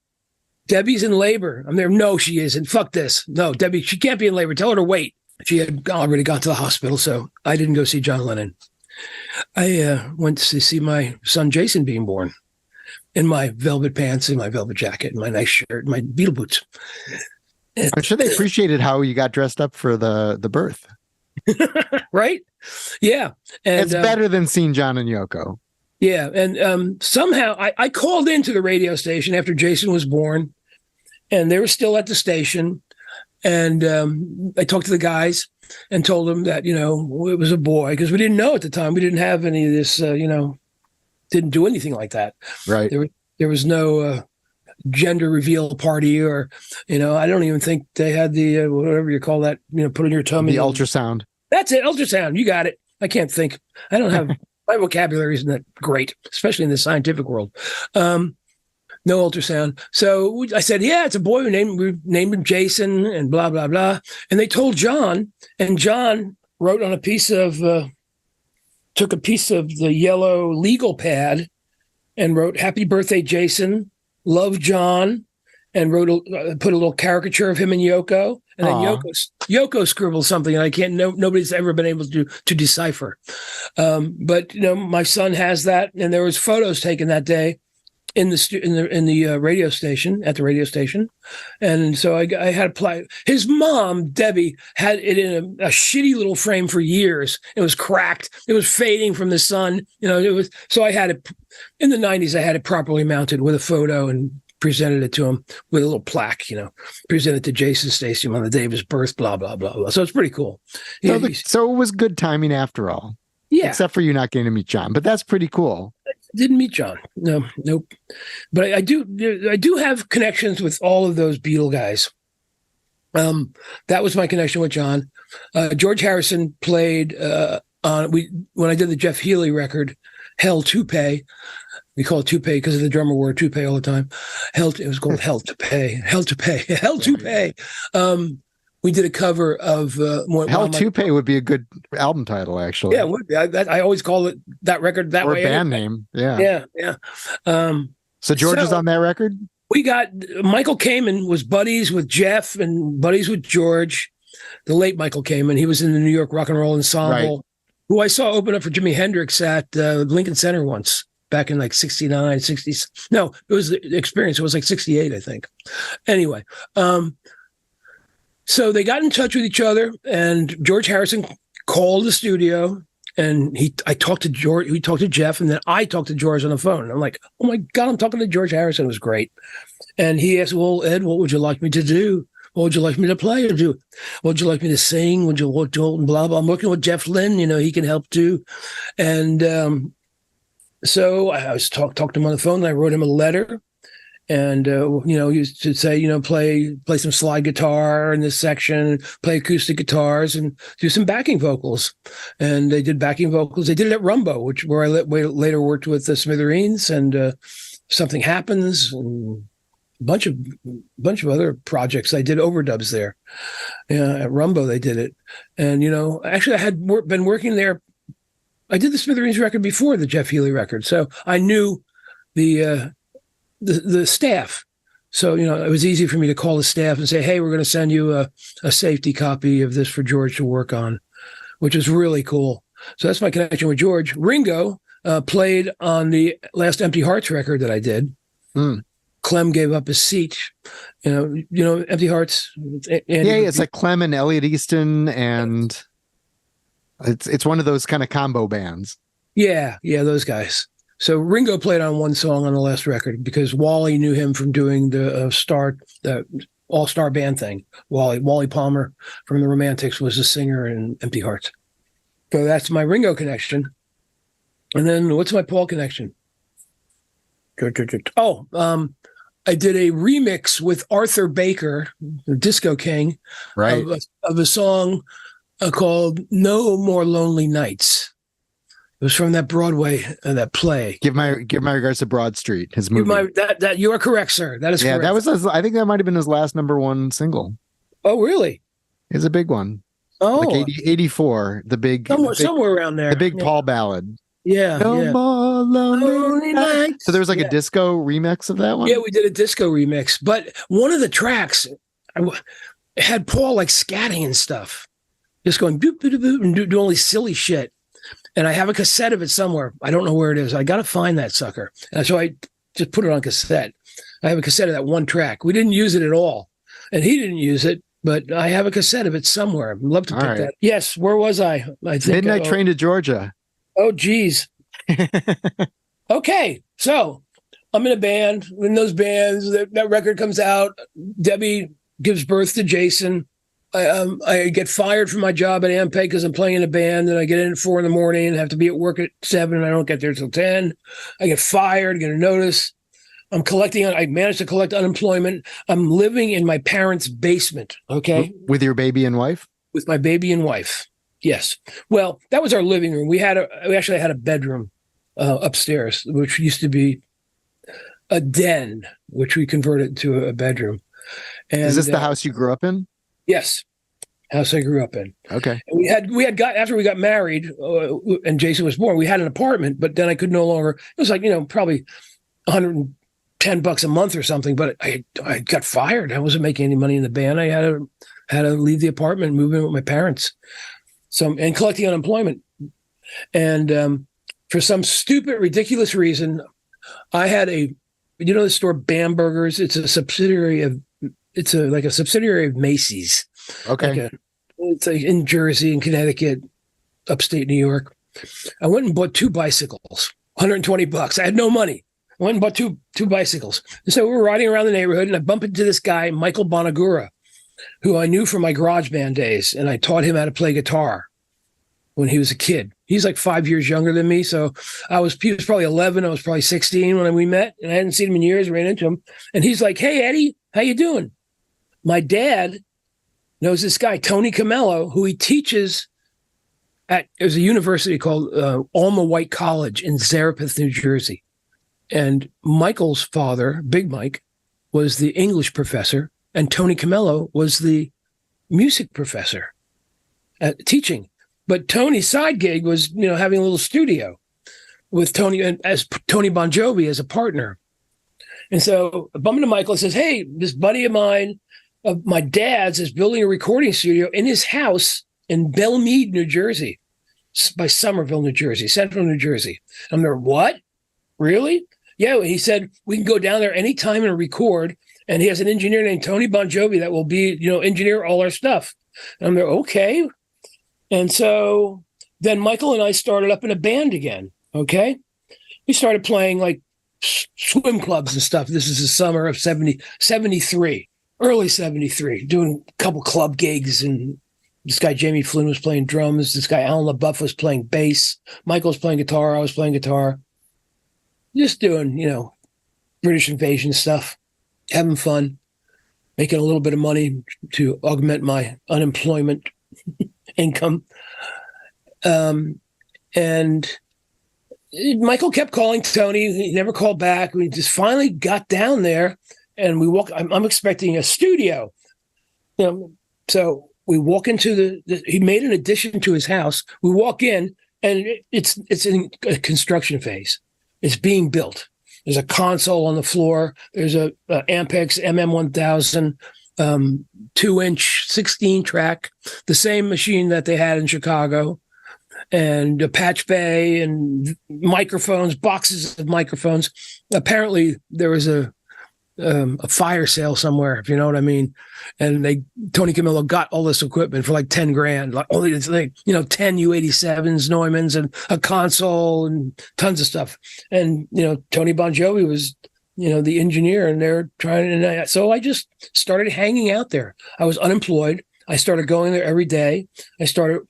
[SPEAKER 2] Debbie's in labor. I'm there. No, she isn't. Fuck this. No, Debbie, she can't be in labor. Tell her to wait. She had already gone to the hospital, so I didn't go see John Lennon. I went to see my son Jason being born in my velvet pants and my velvet jacket and my nice shirt and my Beatle boots.
[SPEAKER 1] I'm sure they appreciated how you got dressed up for the birth.
[SPEAKER 2] Right? Yeah. And
[SPEAKER 1] it's better than seeing John and Yoko.
[SPEAKER 2] Yeah. And somehow I called into the radio station after Jason was born, and they were still at the station. And I talked to the guys and told them that, it was a boy, because we didn't know at the time. We didn't have any of this, didn't do anything like that.
[SPEAKER 1] Right.
[SPEAKER 2] There was no gender reveal party or, I don't even think they had the, whatever you call that, put in your tummy.
[SPEAKER 1] The ultrasound.
[SPEAKER 2] That's it. Ultrasound. You got it. I can't think. I don't have, my vocabulary isn't that great, especially in the scientific world. No ultrasound. So I said, yeah, it's a boy. We named him Jason and blah, blah, blah. And they told John, and John wrote on took a piece of the yellow legal pad and wrote, "Happy birthday, Jason. Love, John." And put a little caricature of him and Yoko. And then Yoko scribbled something, and nobody's ever been able to decipher. But my son has that, and there was photos taken that day in the radio station, at the radio station. And so I had to play. His mom, Debbie, had it in a shitty little frame for years. It was cracked. It was fading from the sun. So I had it in the 90s. I had it properly mounted with a photo and presented it to him with a litted plaque, presented to Jason Stasium on the day of his birth, blah, blah, blah, blah. So it's pretty cool.
[SPEAKER 1] So it was good timing after all.
[SPEAKER 2] Yeah.
[SPEAKER 1] Except for you not getting to meet John, but that's pretty cool.
[SPEAKER 2] Didn't meet John. No, nope. But I do have connections with all of those Beatle guys. That was my connection with John. George Harrison played when I did the Jeff Healey record, Hell to Pay. We call it toupee because of the drummer wore toupee all the time. It was called Hell to Pay. Hell to Pay. Hell to Pay. We did a cover of
[SPEAKER 1] Hell to Pay would be a good album title, actually.
[SPEAKER 2] Yeah, it would be. I always call it that record that way.
[SPEAKER 1] Or band name. Yeah.
[SPEAKER 2] Yeah.
[SPEAKER 1] So George is on that record?
[SPEAKER 2] We got Michael Kamen was buddies with Jeff and buddies with George, the late Michael Kamen. He was in the New York Rock and Roll Ensemble, who I saw open up for Jimi Hendrix at Lincoln Center once. Back in like 69, 60s. No, it was the Experience. It was like 68, I think. Anyway, so they got in touch with each other, and George Harrison called the studio, and I talked to George. We talked to Jeff, and then I talked to George on the phone. And I'm like, oh my God, I'm talking to George Harrison. It was great. And he asked, well, Ed, what would you like me to do? What would you like me to play or do? What would you like me to sing? Would you blah, blah. I'm working with Jeff Lynne. he can help too. And so I was talked to him on the phone, and I wrote him a letter, and he used to say, play some slide guitar in this section, play acoustic guitars, and do some backing vocals. And they did backing vocals. They did it at Rumbo, where I later worked with the Smithereens, and Something Happens, and a bunch of other projects. I did overdubs there. At Rumbo they did it, and actually I had been working there. I did the Smithereens record before the Jeff Healey record, so I knew the staff. So it was easy for me to call the staff and say, "Hey, we're going to send you a safety copy of this for George to work on." which is really cool. So that's my connection with George. Ringo played on the last Empty Hearts record that I did. Clem gave up his seat. You know, Empty Hearts.
[SPEAKER 1] It's like Clem and Elliot Easton, and it's one of those kind of combo bands. Yeah,
[SPEAKER 2] those guys. So Ringo played on one song on the last record because Wally knew him from doing the all-star band thing. Wally Palmer from the Romantics was the singer in Empty Hearts. So that's my Ringo connection. And then what's my Paul connection? Oh, I did a remix with Arthur Baker, the Disco King,
[SPEAKER 1] right,
[SPEAKER 2] of a song called "No More Lonely Nights." It was from that Broadway that play.
[SPEAKER 1] Give my regards to Broad Street, his movie.
[SPEAKER 2] That you are correct, sir. That is correct.
[SPEAKER 1] That was I think that might have been his last #1 single.
[SPEAKER 2] Oh, really?
[SPEAKER 1] It's a big one.
[SPEAKER 2] Oh,
[SPEAKER 1] like 84, the big
[SPEAKER 2] somewhere around there.
[SPEAKER 1] The big Paul ballad.
[SPEAKER 2] Yeah.
[SPEAKER 1] No more lonely nights. So there was like a disco remix of that one?
[SPEAKER 2] Yeah, we did a disco remix. But one of the tracks had Paul like scatting and stuff. Just going boop, boop, boop, and do only silly shit. And I have a cassette of it somewhere. I don't know where it is. I got to find that sucker. And so I just put it on cassette. I have a cassette of that one track. We didn't use it at all. And he didn't use it. But I have a cassette of it somewhere. I'd love to pick that. Yes, where was I? I think
[SPEAKER 1] Midnight Train to Georgia.
[SPEAKER 2] Oh, geez. Okay, so I'm in a band. In those bands, that record comes out. Debbie gives birth to Jason. I get fired from my job at Ampeg because I'm playing in a band, and I get in at 4 a.m. and have to be at work at 7, and I don't get there till 10. I get fired, get a notice. I managed to collect unemployment. I'm living in my parents' basement, okay?
[SPEAKER 1] With your baby and wife?
[SPEAKER 2] With my baby and wife, yes. Well, that was our living room. We actually had a bedroom upstairs, which used to be a den, which we converted to a bedroom. And,
[SPEAKER 1] is this the house you grew up in?
[SPEAKER 2] Yes, house I grew up in.
[SPEAKER 1] Okay.
[SPEAKER 2] And we had got after we got married and Jason was born. We had an apartment, but then I could no longer. It was like probably $110 a month or something. But I got fired. I wasn't making any money in the band. I had to leave the apartment, and move in with my parents. And collecting unemployment. And for some stupid, ridiculous reason, I had the store Bamberger's. It's a subsidiary of Macy's.
[SPEAKER 1] Okay.
[SPEAKER 2] It's in Jersey and Connecticut, upstate New York. I went and bought 2 bicycles, $120. I had no money. I went and bought two bicycles. And so we were riding around the neighborhood, and I bumped into this guy, Michael Bonagura, who I knew from my garage band days, and I taught him how to play guitar when he was a kid. He's like 5 years younger than me, so he was probably 11. I was probably 16 when we met, and I hadn't seen him in years. Ran into him, and he's like, "Hey, Eddie, how you doing?" My dad knows this guy, Tony Camello, who he teaches there's a university called Alma White College in Zarephath, New Jersey. And Michael's father, Big Mike, was the English professor, and Tony Camello was the music professor at teaching. But Tony's side gig was, having a little studio with Tony, and as Tony Bon Jovi as a partner. And so I bump into Michael and says, "Hey, this buddy of mine, of my dad's, is building a recording studio in his house in Belmead, New Jersey, by Somerville, New Jersey, central New Jersey." I'm there, "What? Really?" "Yeah," he said, "we can go down there anytime and record. And he has an engineer named Tony Bon Jovi that will be, engineer all our stuff." And I'm there, "Okay." And so then Michael and I started up in a band again. Okay. We started playing like swim clubs and stuff. This is the summer of 73, early 73, doing a couple club gigs. And this guy, Jamie Flynn, was playing drums. This guy, Alan LaBeouf, was playing bass. Michael was playing guitar. I was playing guitar. Just doing, British Invasion stuff, having fun, making a little bit of money to augment my unemployment income. And Michael kept calling Tony. He never called back. We just finally got down there, and we walk. I'm expecting a studio. So we walk into he made an addition to his house. We walk in, and it's in a construction phase. It's being built. There's a console on the floor. There's a Ampex MM1000 2-inch 16 track, the same machine that they had in Chicago, and a patch bay and microphones, boxes of microphones. Apparently there was a fire sale somewhere, if you know what I mean. And Tony Camillo got all this equipment for like 10 grand, like all these, 10 U87s, Neumanns, and a console and tons of stuff. And, Tony Bon Jovi was, the engineer, and they're trying. So I just started hanging out there. I was unemployed. I started going there every day. I started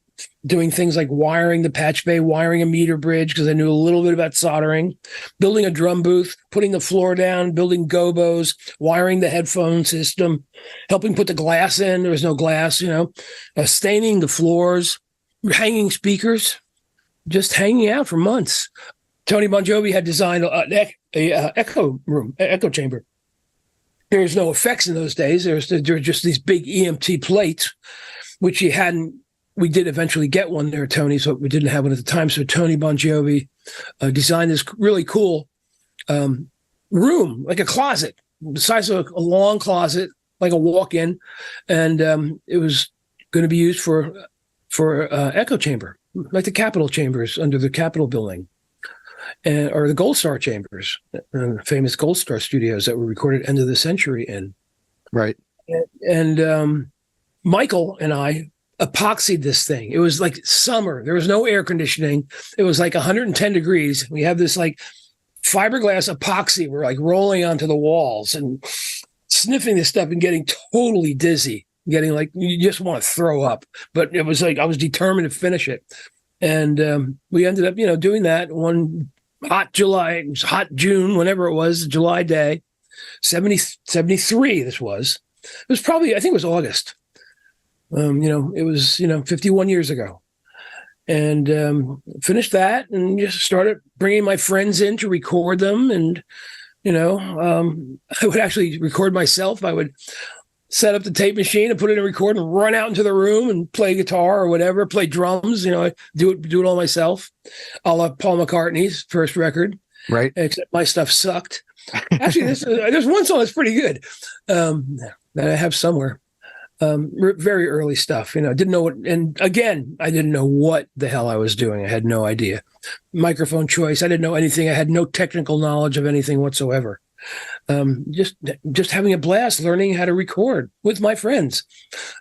[SPEAKER 2] doing things like wiring the patch bay, wiring a meter bridge, because I knew a little bit about soldering, building a drum booth, putting the floor down, building gobos, wiring the headphone system, helping put the glass in. There was no glass, staining the floors, hanging speakers, just hanging out for months. Tony Bon Jovi had designed an echo room, echo chamber. There was no effects in those days. There were just these big EMT plates, which he hadn't. We did eventually get one there, Tony, so we didn't have one at the time. So Tony Bon Jovi designed this really cool room, like a closet, the size of a long closet, like a walk-in, and it was going to be used for echo chamber, like the Capitol chambers under the Capitol building, or the Gold Star chambers, famous Gold Star studios that were recorded end of the century in.
[SPEAKER 1] Right.
[SPEAKER 2] And Michael and I epoxied this thing. It was like summer. There was no air conditioning. It was like 110 degrees. We have this like fiberglass epoxy. We're like rolling onto the walls and sniffing this stuff and getting totally dizzy, getting like you just want to throw up. But it was like I was determined to finish it. And we ended up, doing that one hot June, whenever it was, July day, 73 this was. It was probably, I think it was August. It was, 51 years ago, and finished that and just started bringing my friends in to record them. And, I would actually record myself. I would set up the tape machine and put it in record and run out into the room and play guitar or whatever, play drums, I do it all myself. A la Paul McCartney's first record.
[SPEAKER 1] Right.
[SPEAKER 2] Except my stuff sucked. Actually, there's one song that's pretty good that I have somewhere. Very early stuff, didn't know what, and again, I didn't know what the hell I was doing. I had no idea. Microphone choice, I didn't know anything. I had no technical knowledge of anything whatsoever. Just having a blast, learning how to record with my friends.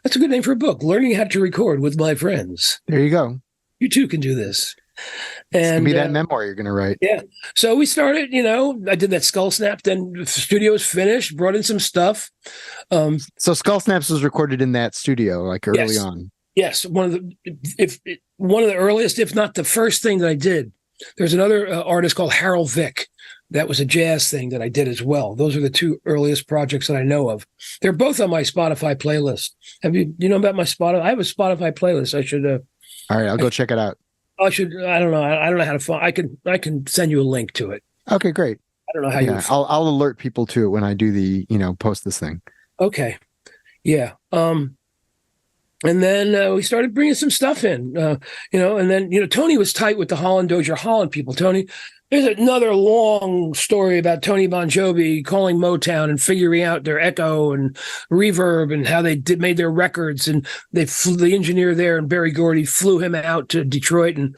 [SPEAKER 2] That's a good name for a book, Learning How to Record with My Friends.
[SPEAKER 1] There you go.
[SPEAKER 2] You too can do this.
[SPEAKER 1] And it's gonna be that memoir you're going to write.
[SPEAKER 2] Yeah. So we started, I did that Skull Snap, then the studio was finished, brought in some stuff.
[SPEAKER 1] So Skull Snaps was recorded in that studio, like early on.
[SPEAKER 2] Yes. One of the earliest, if not the first thing that I did. There's another artist called Harold Vick. That was a jazz thing that I did as well. Those are the two earliest projects that I know of. They're both on my Spotify playlist. You know about my Spotify? I have a Spotify playlist. I should. All
[SPEAKER 1] right. I'll go check it out.
[SPEAKER 2] I don't know. I don't know how to find. I can send you a link to it.
[SPEAKER 1] Okay, great.
[SPEAKER 2] I don't know how you.
[SPEAKER 1] I'll alert people to it when I do the post this thing.
[SPEAKER 2] Okay, yeah. And then we started bringing some stuff in. And then Tony was tight with the Holland Dozier Holland people. Tony, there's another long story about Tony Bon Jovi calling Motown and figuring out their echo and reverb and how they made their records. And they flew the engineer there, and Berry Gordy flew him out to Detroit and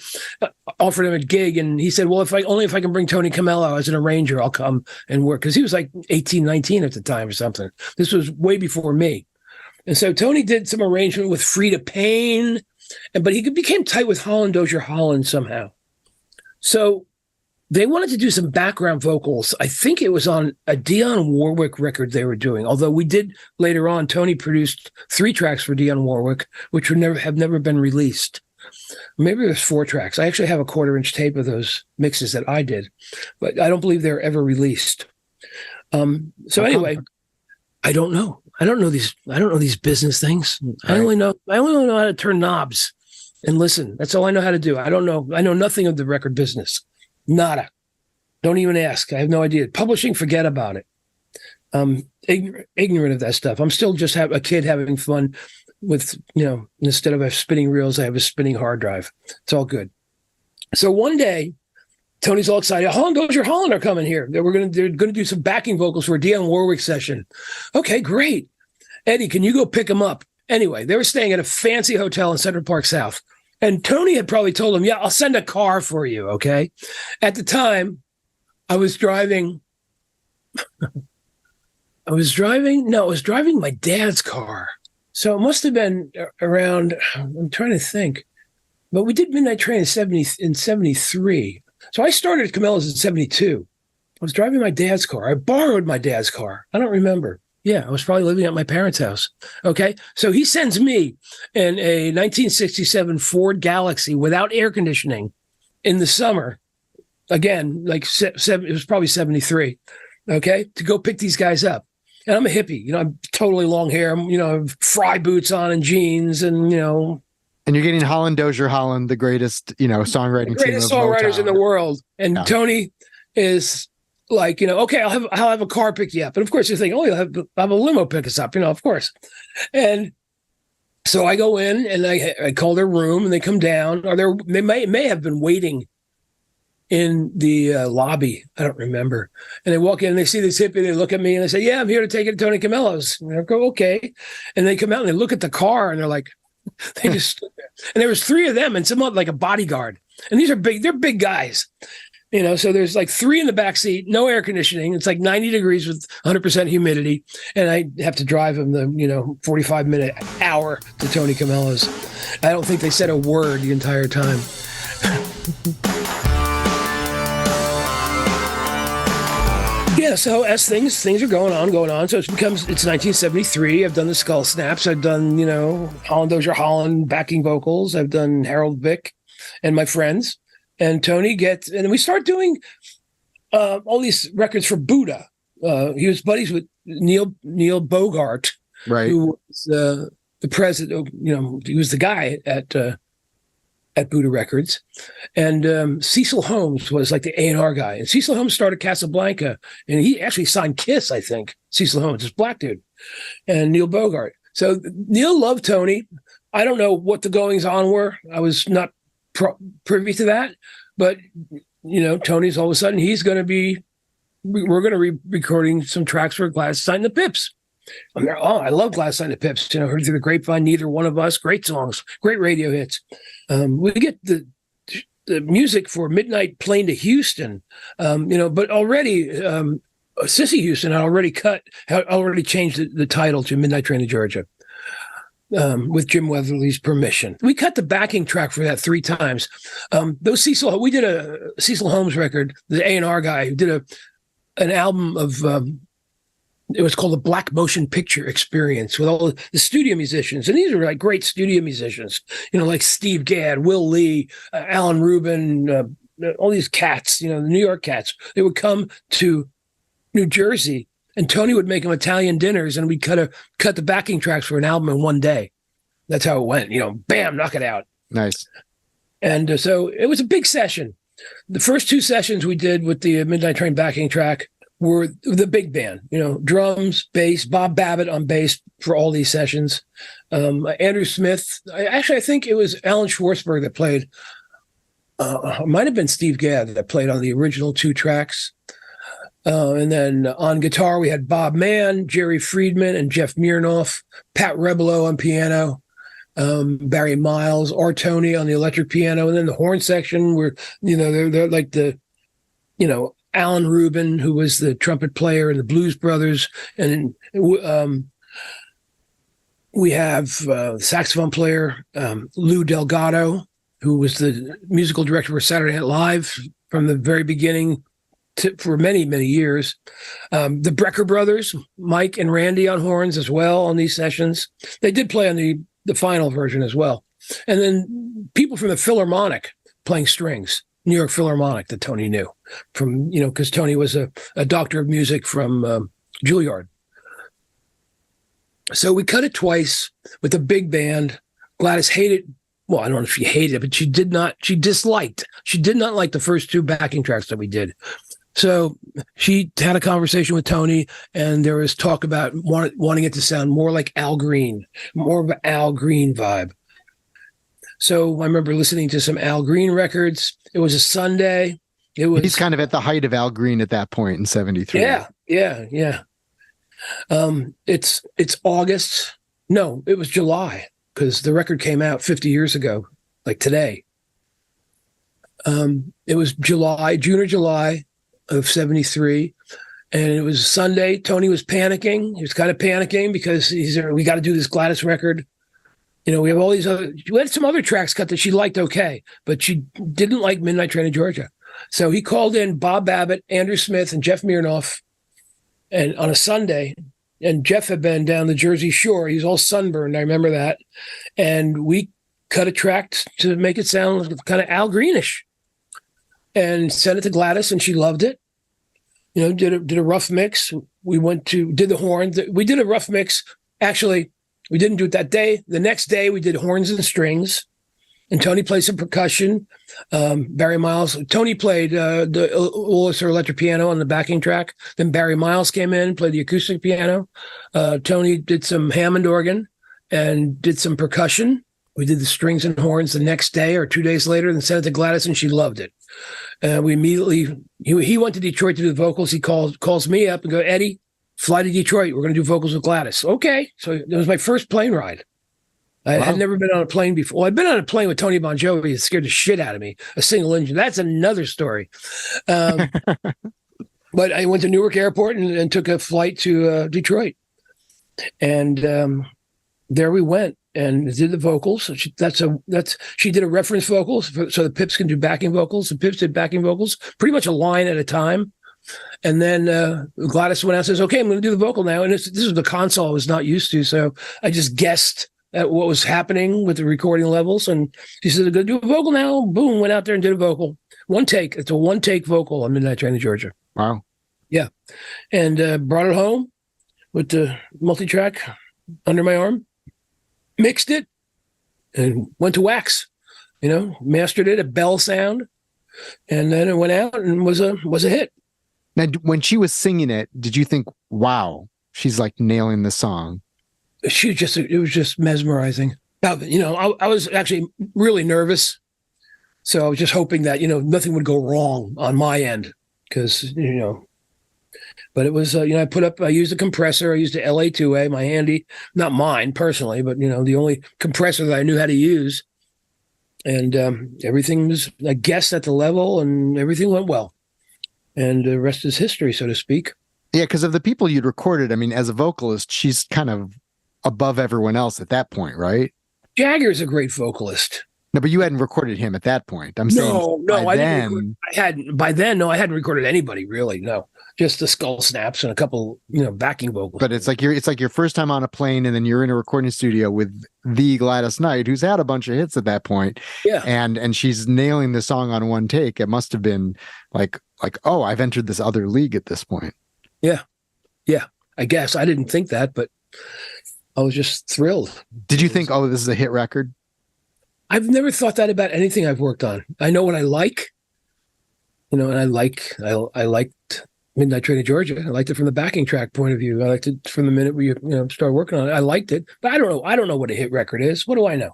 [SPEAKER 2] offered him a gig. And he said, well, if I can bring Tony Camillo as an arranger, I'll come and work. Because he was like 18, 19 at the time or something. This was way before me. And so Tony did some arrangement with Frida Payne, but he became tight with Holland Dozier Holland somehow. So they wanted to do some background vocals. I think it was on a Dionne Warwick record they were doing. Although we did later on, Tony produced 3 tracks for Dionne Warwick, which have never been released. Maybe there's 4 tracks. I actually have a 1/4-inch tape of those mixes that I did, but I don't believe they're ever released. So anyway, I don't know. I don't know these business things. I only know how to turn knobs and listen. That's all I know how to do. I don't know. I know nothing of the record business. Nada. Don't even ask. I have no idea. Publishing, forget about it. Ignorant of that stuff. I'm still just a kid having fun with, instead of spinning reels, I have a spinning hard drive. It's all good. So one day, Tony's all excited. Holland Dozier Holland are coming here. They're going to do some backing vocals for a Dionne Warwick session. Okay, great. Eddie, can you go pick them up? Anyway, they were staying at a fancy hotel in Central Park South. And Tony had probably told him, yeah, I'll send a car for you, okay? At the time, I was driving my dad's car. So it must have been around, I'm trying to think. But we did Midnight Train in 73. So I started at Cabela's in 72. I was driving my dad's car. I borrowed my dad's car. I don't remember. Yeah, I was probably living at my parents' house. Okay. So he sends me in a 1967 Ford Galaxy without air conditioning in the summer. Again, like it was probably 73. Okay. To go pick these guys up. And I'm a hippie. You know, I'm totally long hair. I'm, you know, fry boots on and jeans and, you know.
[SPEAKER 1] And you're getting Holland Dozier Holland, the greatest, you know, songwriting
[SPEAKER 2] the greatest songwriters in the world. And yeah. Tony is like, you know, okay, I'll have a car pick you up. And of course, you're thinking, oh, you'll have a limo pick us up, you know, of course. And so I go in and I call their room and they come down, or they may have been waiting in the lobby. I don't remember. And they walk in and they see this hippie. They look at me and they say, yeah, I'm here to take it to Tony Camello's. And I go, okay. And they come out and they look at the car and they're like, they just stood there. And there was 3 of them and someone like a bodyguard. And these are big, they're big guys. You know, so there's like 3 in the back seat, no air conditioning. It's like 90 degrees with 100% humidity. And I have to drive them the, 45-minute hour to Tony Camello's. I don't think they said a word the entire time. Yeah, so as things are going on. So it's 1973. I've done the Skull Snaps. I've done, Holland Dozier Holland backing vocals. I've done Harold Vick and my friends. And Tony and we start doing all these records for Buddha. He was buddies with Neil Bogart,
[SPEAKER 1] right?
[SPEAKER 2] Who was the president. He was the guy at Buddha Records, and Cecil Holmes was like the A&R guy. And Cecil Holmes started Casablanca, and he actually signed Kiss, I think. Cecil Holmes, this black dude, and Neil Bogart. So Neil loved Tony. I don't know what the goings on were. I was not privy to that, but Tony's all of a sudden we're going to be recording some tracks for Gladys and the Pips. I'm there, I love Gladys and the Pips. Heard through the grapevine, Neither One of Us, great songs, great radio hits. We get the music for Midnight Plane to Houston, but already Sissy Houston had already changed the title to Midnight Train to Georgia. With Jim Weatherly's permission. We cut the backing track for that 3 times. We did a Cecil Holmes record, the A&R guy who did an album of, it was called the Black Motion Picture Experience with all the studio musicians. And these are like great studio musicians, like Steve Gadd, Will Lee, Alan Rubin, all these cats, the New York cats. They would come to New Jersey, and Tony would make them Italian dinners, and we'd cut the backing tracks for an album in one day. That's how it went. Bam, knock it out.
[SPEAKER 1] Nice.
[SPEAKER 2] And so it was a big session. The first 2 sessions we did with the Midnight Train backing track were the big band. Drums, bass, Bob Babbitt on bass for all these sessions. Andrew Smith. I think it was Alan Schwartzberg that played. It might have been Steve Gadd that played on the original 2 tracks. And then on guitar, we had Bob Mann, Jerry Friedman, and Jeff Miernoff, Pat Rebelo on piano, Barry Miles, or Tony on the electric piano. And then the horn section were, they're like Alan Rubin, who was the trumpet player, and the Blues Brothers. And we have saxophone player, Lou Delgado, who was the musical director for Saturday Night Live from the very beginning for many, many years. The Brecker brothers, Mike and Randy on horns as well on these sessions. They did play on the final version as well. And then people from the Philharmonic playing strings, New York Philharmonic, that Tony knew from, because Tony was a doctor of music from Juilliard. So we cut it twice with a big band. Gladys hated, well, I don't know if she hated it, but she did not like the first 2 backing tracks that we did. So she had a conversation with Tony, and there was talk about wanting it to sound more like Al Green, more of an Al Green vibe. So I remember listening to some Al Green records. It was a Sunday. He's kind of at the height of Al Green at that point in 73. Yeah. It's August. No, it was July, because the record came out 50 years ago, like today. It was June or July of 73. And it was Sunday. Tony was panicking. He was kind of panicking because we got to do this Gladys record. We have all these we had some other tracks cut that she liked okay, but she didn't like Midnight Train to Georgia. So he called in Bob Babbitt, Andrew Smith, and Jeff Mirnoff, and on a Sunday. And Jeff had been down the Jersey Shore. He was all sunburned. I remember that. And we cut a track to make it sound kind of Al Greenish, and sent it to Gladys, and she loved it. Did a rough mix. We did the horns. We did a rough mix. Actually, we didn't do it that day. The next day, we did horns and strings, and Tony played some percussion. Barry Miles. Tony played the Ullus electric piano on the backing track. Then Barry Miles came in, played the acoustic piano. Tony did some Hammond organ and did some percussion. We did the strings and horns the next day or 2 days later, and sent it to Gladys, and she loved it. We immediately, he went to Detroit to do the vocals. He calls me up and go, Eddie, fly to Detroit. We're going to do vocals with Gladys. Okay. So it was my first plane ride. I had never been on a plane before. Well, I'd been on a plane with Tony Bon Jovi. It scared the shit out of me. A single engine. That's another story. But I went to Newark Airport and took a flight to Detroit. And there we went and did the vocals. So she did a reference vocals so the Pips can do backing vocals. The Pips did backing vocals, pretty much a line at a time. And then Gladys went out and says, okay, I'm going to do the vocal now. And this is the console I was not used to. So I just guessed at what was happening with the recording levels. And she said, I'm going to do a vocal now. Boom, went out there and did a vocal. One take. It's a one-take vocal on Midnight Train to Georgia.
[SPEAKER 1] Wow.
[SPEAKER 2] Yeah. And brought it home with the multi-track under my arm, mixed it, and went to wax. Mastered it, a bell sound. And then it went out and was a hit.
[SPEAKER 1] Now, when she was singing it, did you think, wow, she's like nailing the song?
[SPEAKER 2] It was just mesmerizing. I was actually really nervous. So I was just hoping that, nothing would go wrong on my end because, but it was, I used a compressor. I used a LA2A, my handy, not mine personally, but, the only compressor that I knew how to use. And everything was, I guess, at the level, and everything went well. And the rest is history, so to speak.
[SPEAKER 1] Yeah, because of the people you'd recorded, I mean, as a vocalist, she's kind of above everyone else at that point, right?
[SPEAKER 2] Jagger's a great vocalist.
[SPEAKER 1] No, but you hadn't recorded him at that point. I didn't. By then, I hadn't recorded anybody really. No, just the skull snaps and a couple, backing vocals. But it's like your first time on a plane, and then you're in a recording studio with the Gladys Knight, who's had a bunch of hits at that point.
[SPEAKER 2] Yeah,
[SPEAKER 1] and she's nailing the song on one take. It must have been like, oh, I've entered this other league at this point.
[SPEAKER 2] Yeah. I guess I didn't think that, but I was just thrilled.
[SPEAKER 1] Did you think, oh, this is a hit record?
[SPEAKER 2] I've never thought that about anything I've worked on. I know what I like, and I liked Midnight Train to Georgia. I liked it from the backing track point of view. I liked it from the minute we, started working on it. I liked it, but I don't know what a hit record is. What do I know?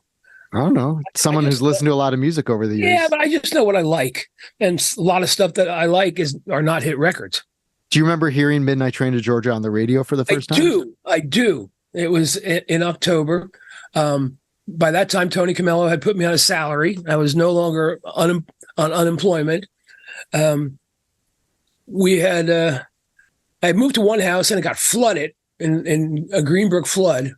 [SPEAKER 1] I don't know. Someone who's listened to a lot of music over the years.
[SPEAKER 2] Yeah, but I just know what I like, and a lot of stuff that I like are not hit records.
[SPEAKER 1] Do you remember hearing Midnight Train to Georgia on the radio for the first time?
[SPEAKER 2] I do. It was in October. By that time, Tony Camello had put me on a salary. I was no longer on unemployment. We had I moved to one house and it got flooded in a Greenbrook flood.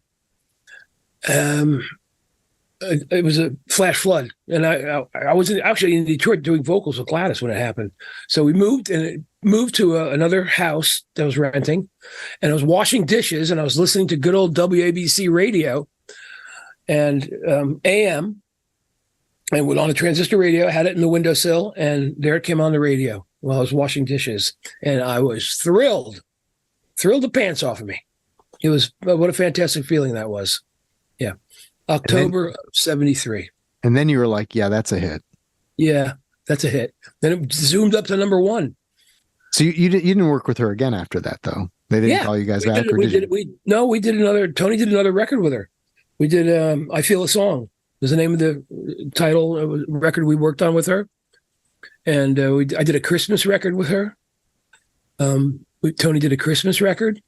[SPEAKER 2] It was a flash flood, and I was actually in Detroit doing vocals with Gladys when it happened. So we moved to another house that I was renting, and I was washing dishes, and I was listening to good old WABC radio and AM, and went on a transistor radio. I had it in the windowsill, and there it came on the radio while I was washing dishes, and I was thrilled the pants off of me. It was what a fantastic feeling that was. Yeah. October of 73.
[SPEAKER 1] And then you were like, yeah, that's a hit. Yeah,
[SPEAKER 2] that's a hit. Then it zoomed up to number one.
[SPEAKER 1] So you didn't work with her again after that, though? They didn't call you guys back?
[SPEAKER 2] We did another, Tony did another record with her. We did I Feel a Song was the name of the title record we worked on with her. And I did a Christmas record with her. Tony did a Christmas record.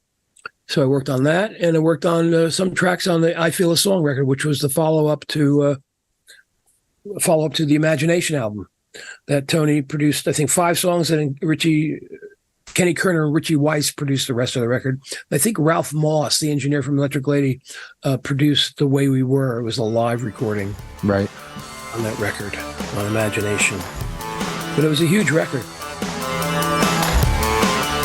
[SPEAKER 2] So I worked on that, and I worked on some tracks on the "I Feel a Song" record, which was the follow-up to the Imagination album that Tony produced. I think 5 songs, and Kenny Kerner and Richie Weiss produced the rest of the record. I think Ralph Moss, the engineer from Electric Lady, produced "The Way We Were." It was a live recording,
[SPEAKER 1] right,
[SPEAKER 2] on that record on Imagination. But it was a huge record.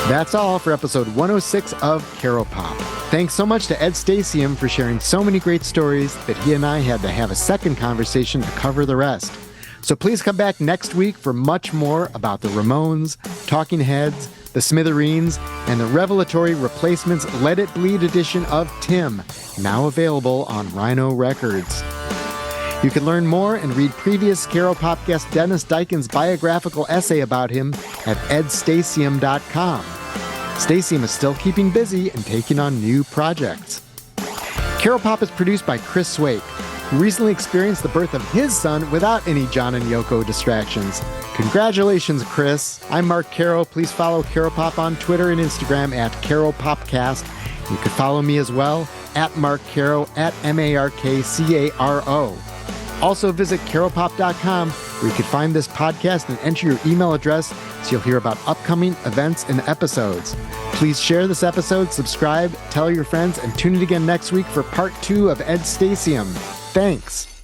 [SPEAKER 1] That's all for episode 106 of Caropop. Thanks so much to Ed Stasium for sharing so many great stories that he and I had to have a second conversation to cover the rest. So please come back next week for much more about the Ramones, Talking Heads, the Smithereens, and the revelatory Replacements Let It Bleed edition of Tim, now available on Rhino Records. You can learn more and read previous Caropop guest Dennis Dykens' biographical essay about him at edstasium.com. Stasium is still keeping busy and taking on new projects. Caropop is produced by Chris Swake, who recently experienced the birth of his son without any John and Yoko distractions. Congratulations, Chris. I'm Mark Caro. Please follow Caropop on Twitter and Instagram at CaroPopcast. You can follow me as well at Mark Caro at MarkCaro. Also visit caropop.com where you can find this podcast and enter your email address so you'll hear about upcoming events and episodes. Please share this episode, subscribe, tell your friends, and tune in again next week for part 2 of Ed Stasium. Thanks.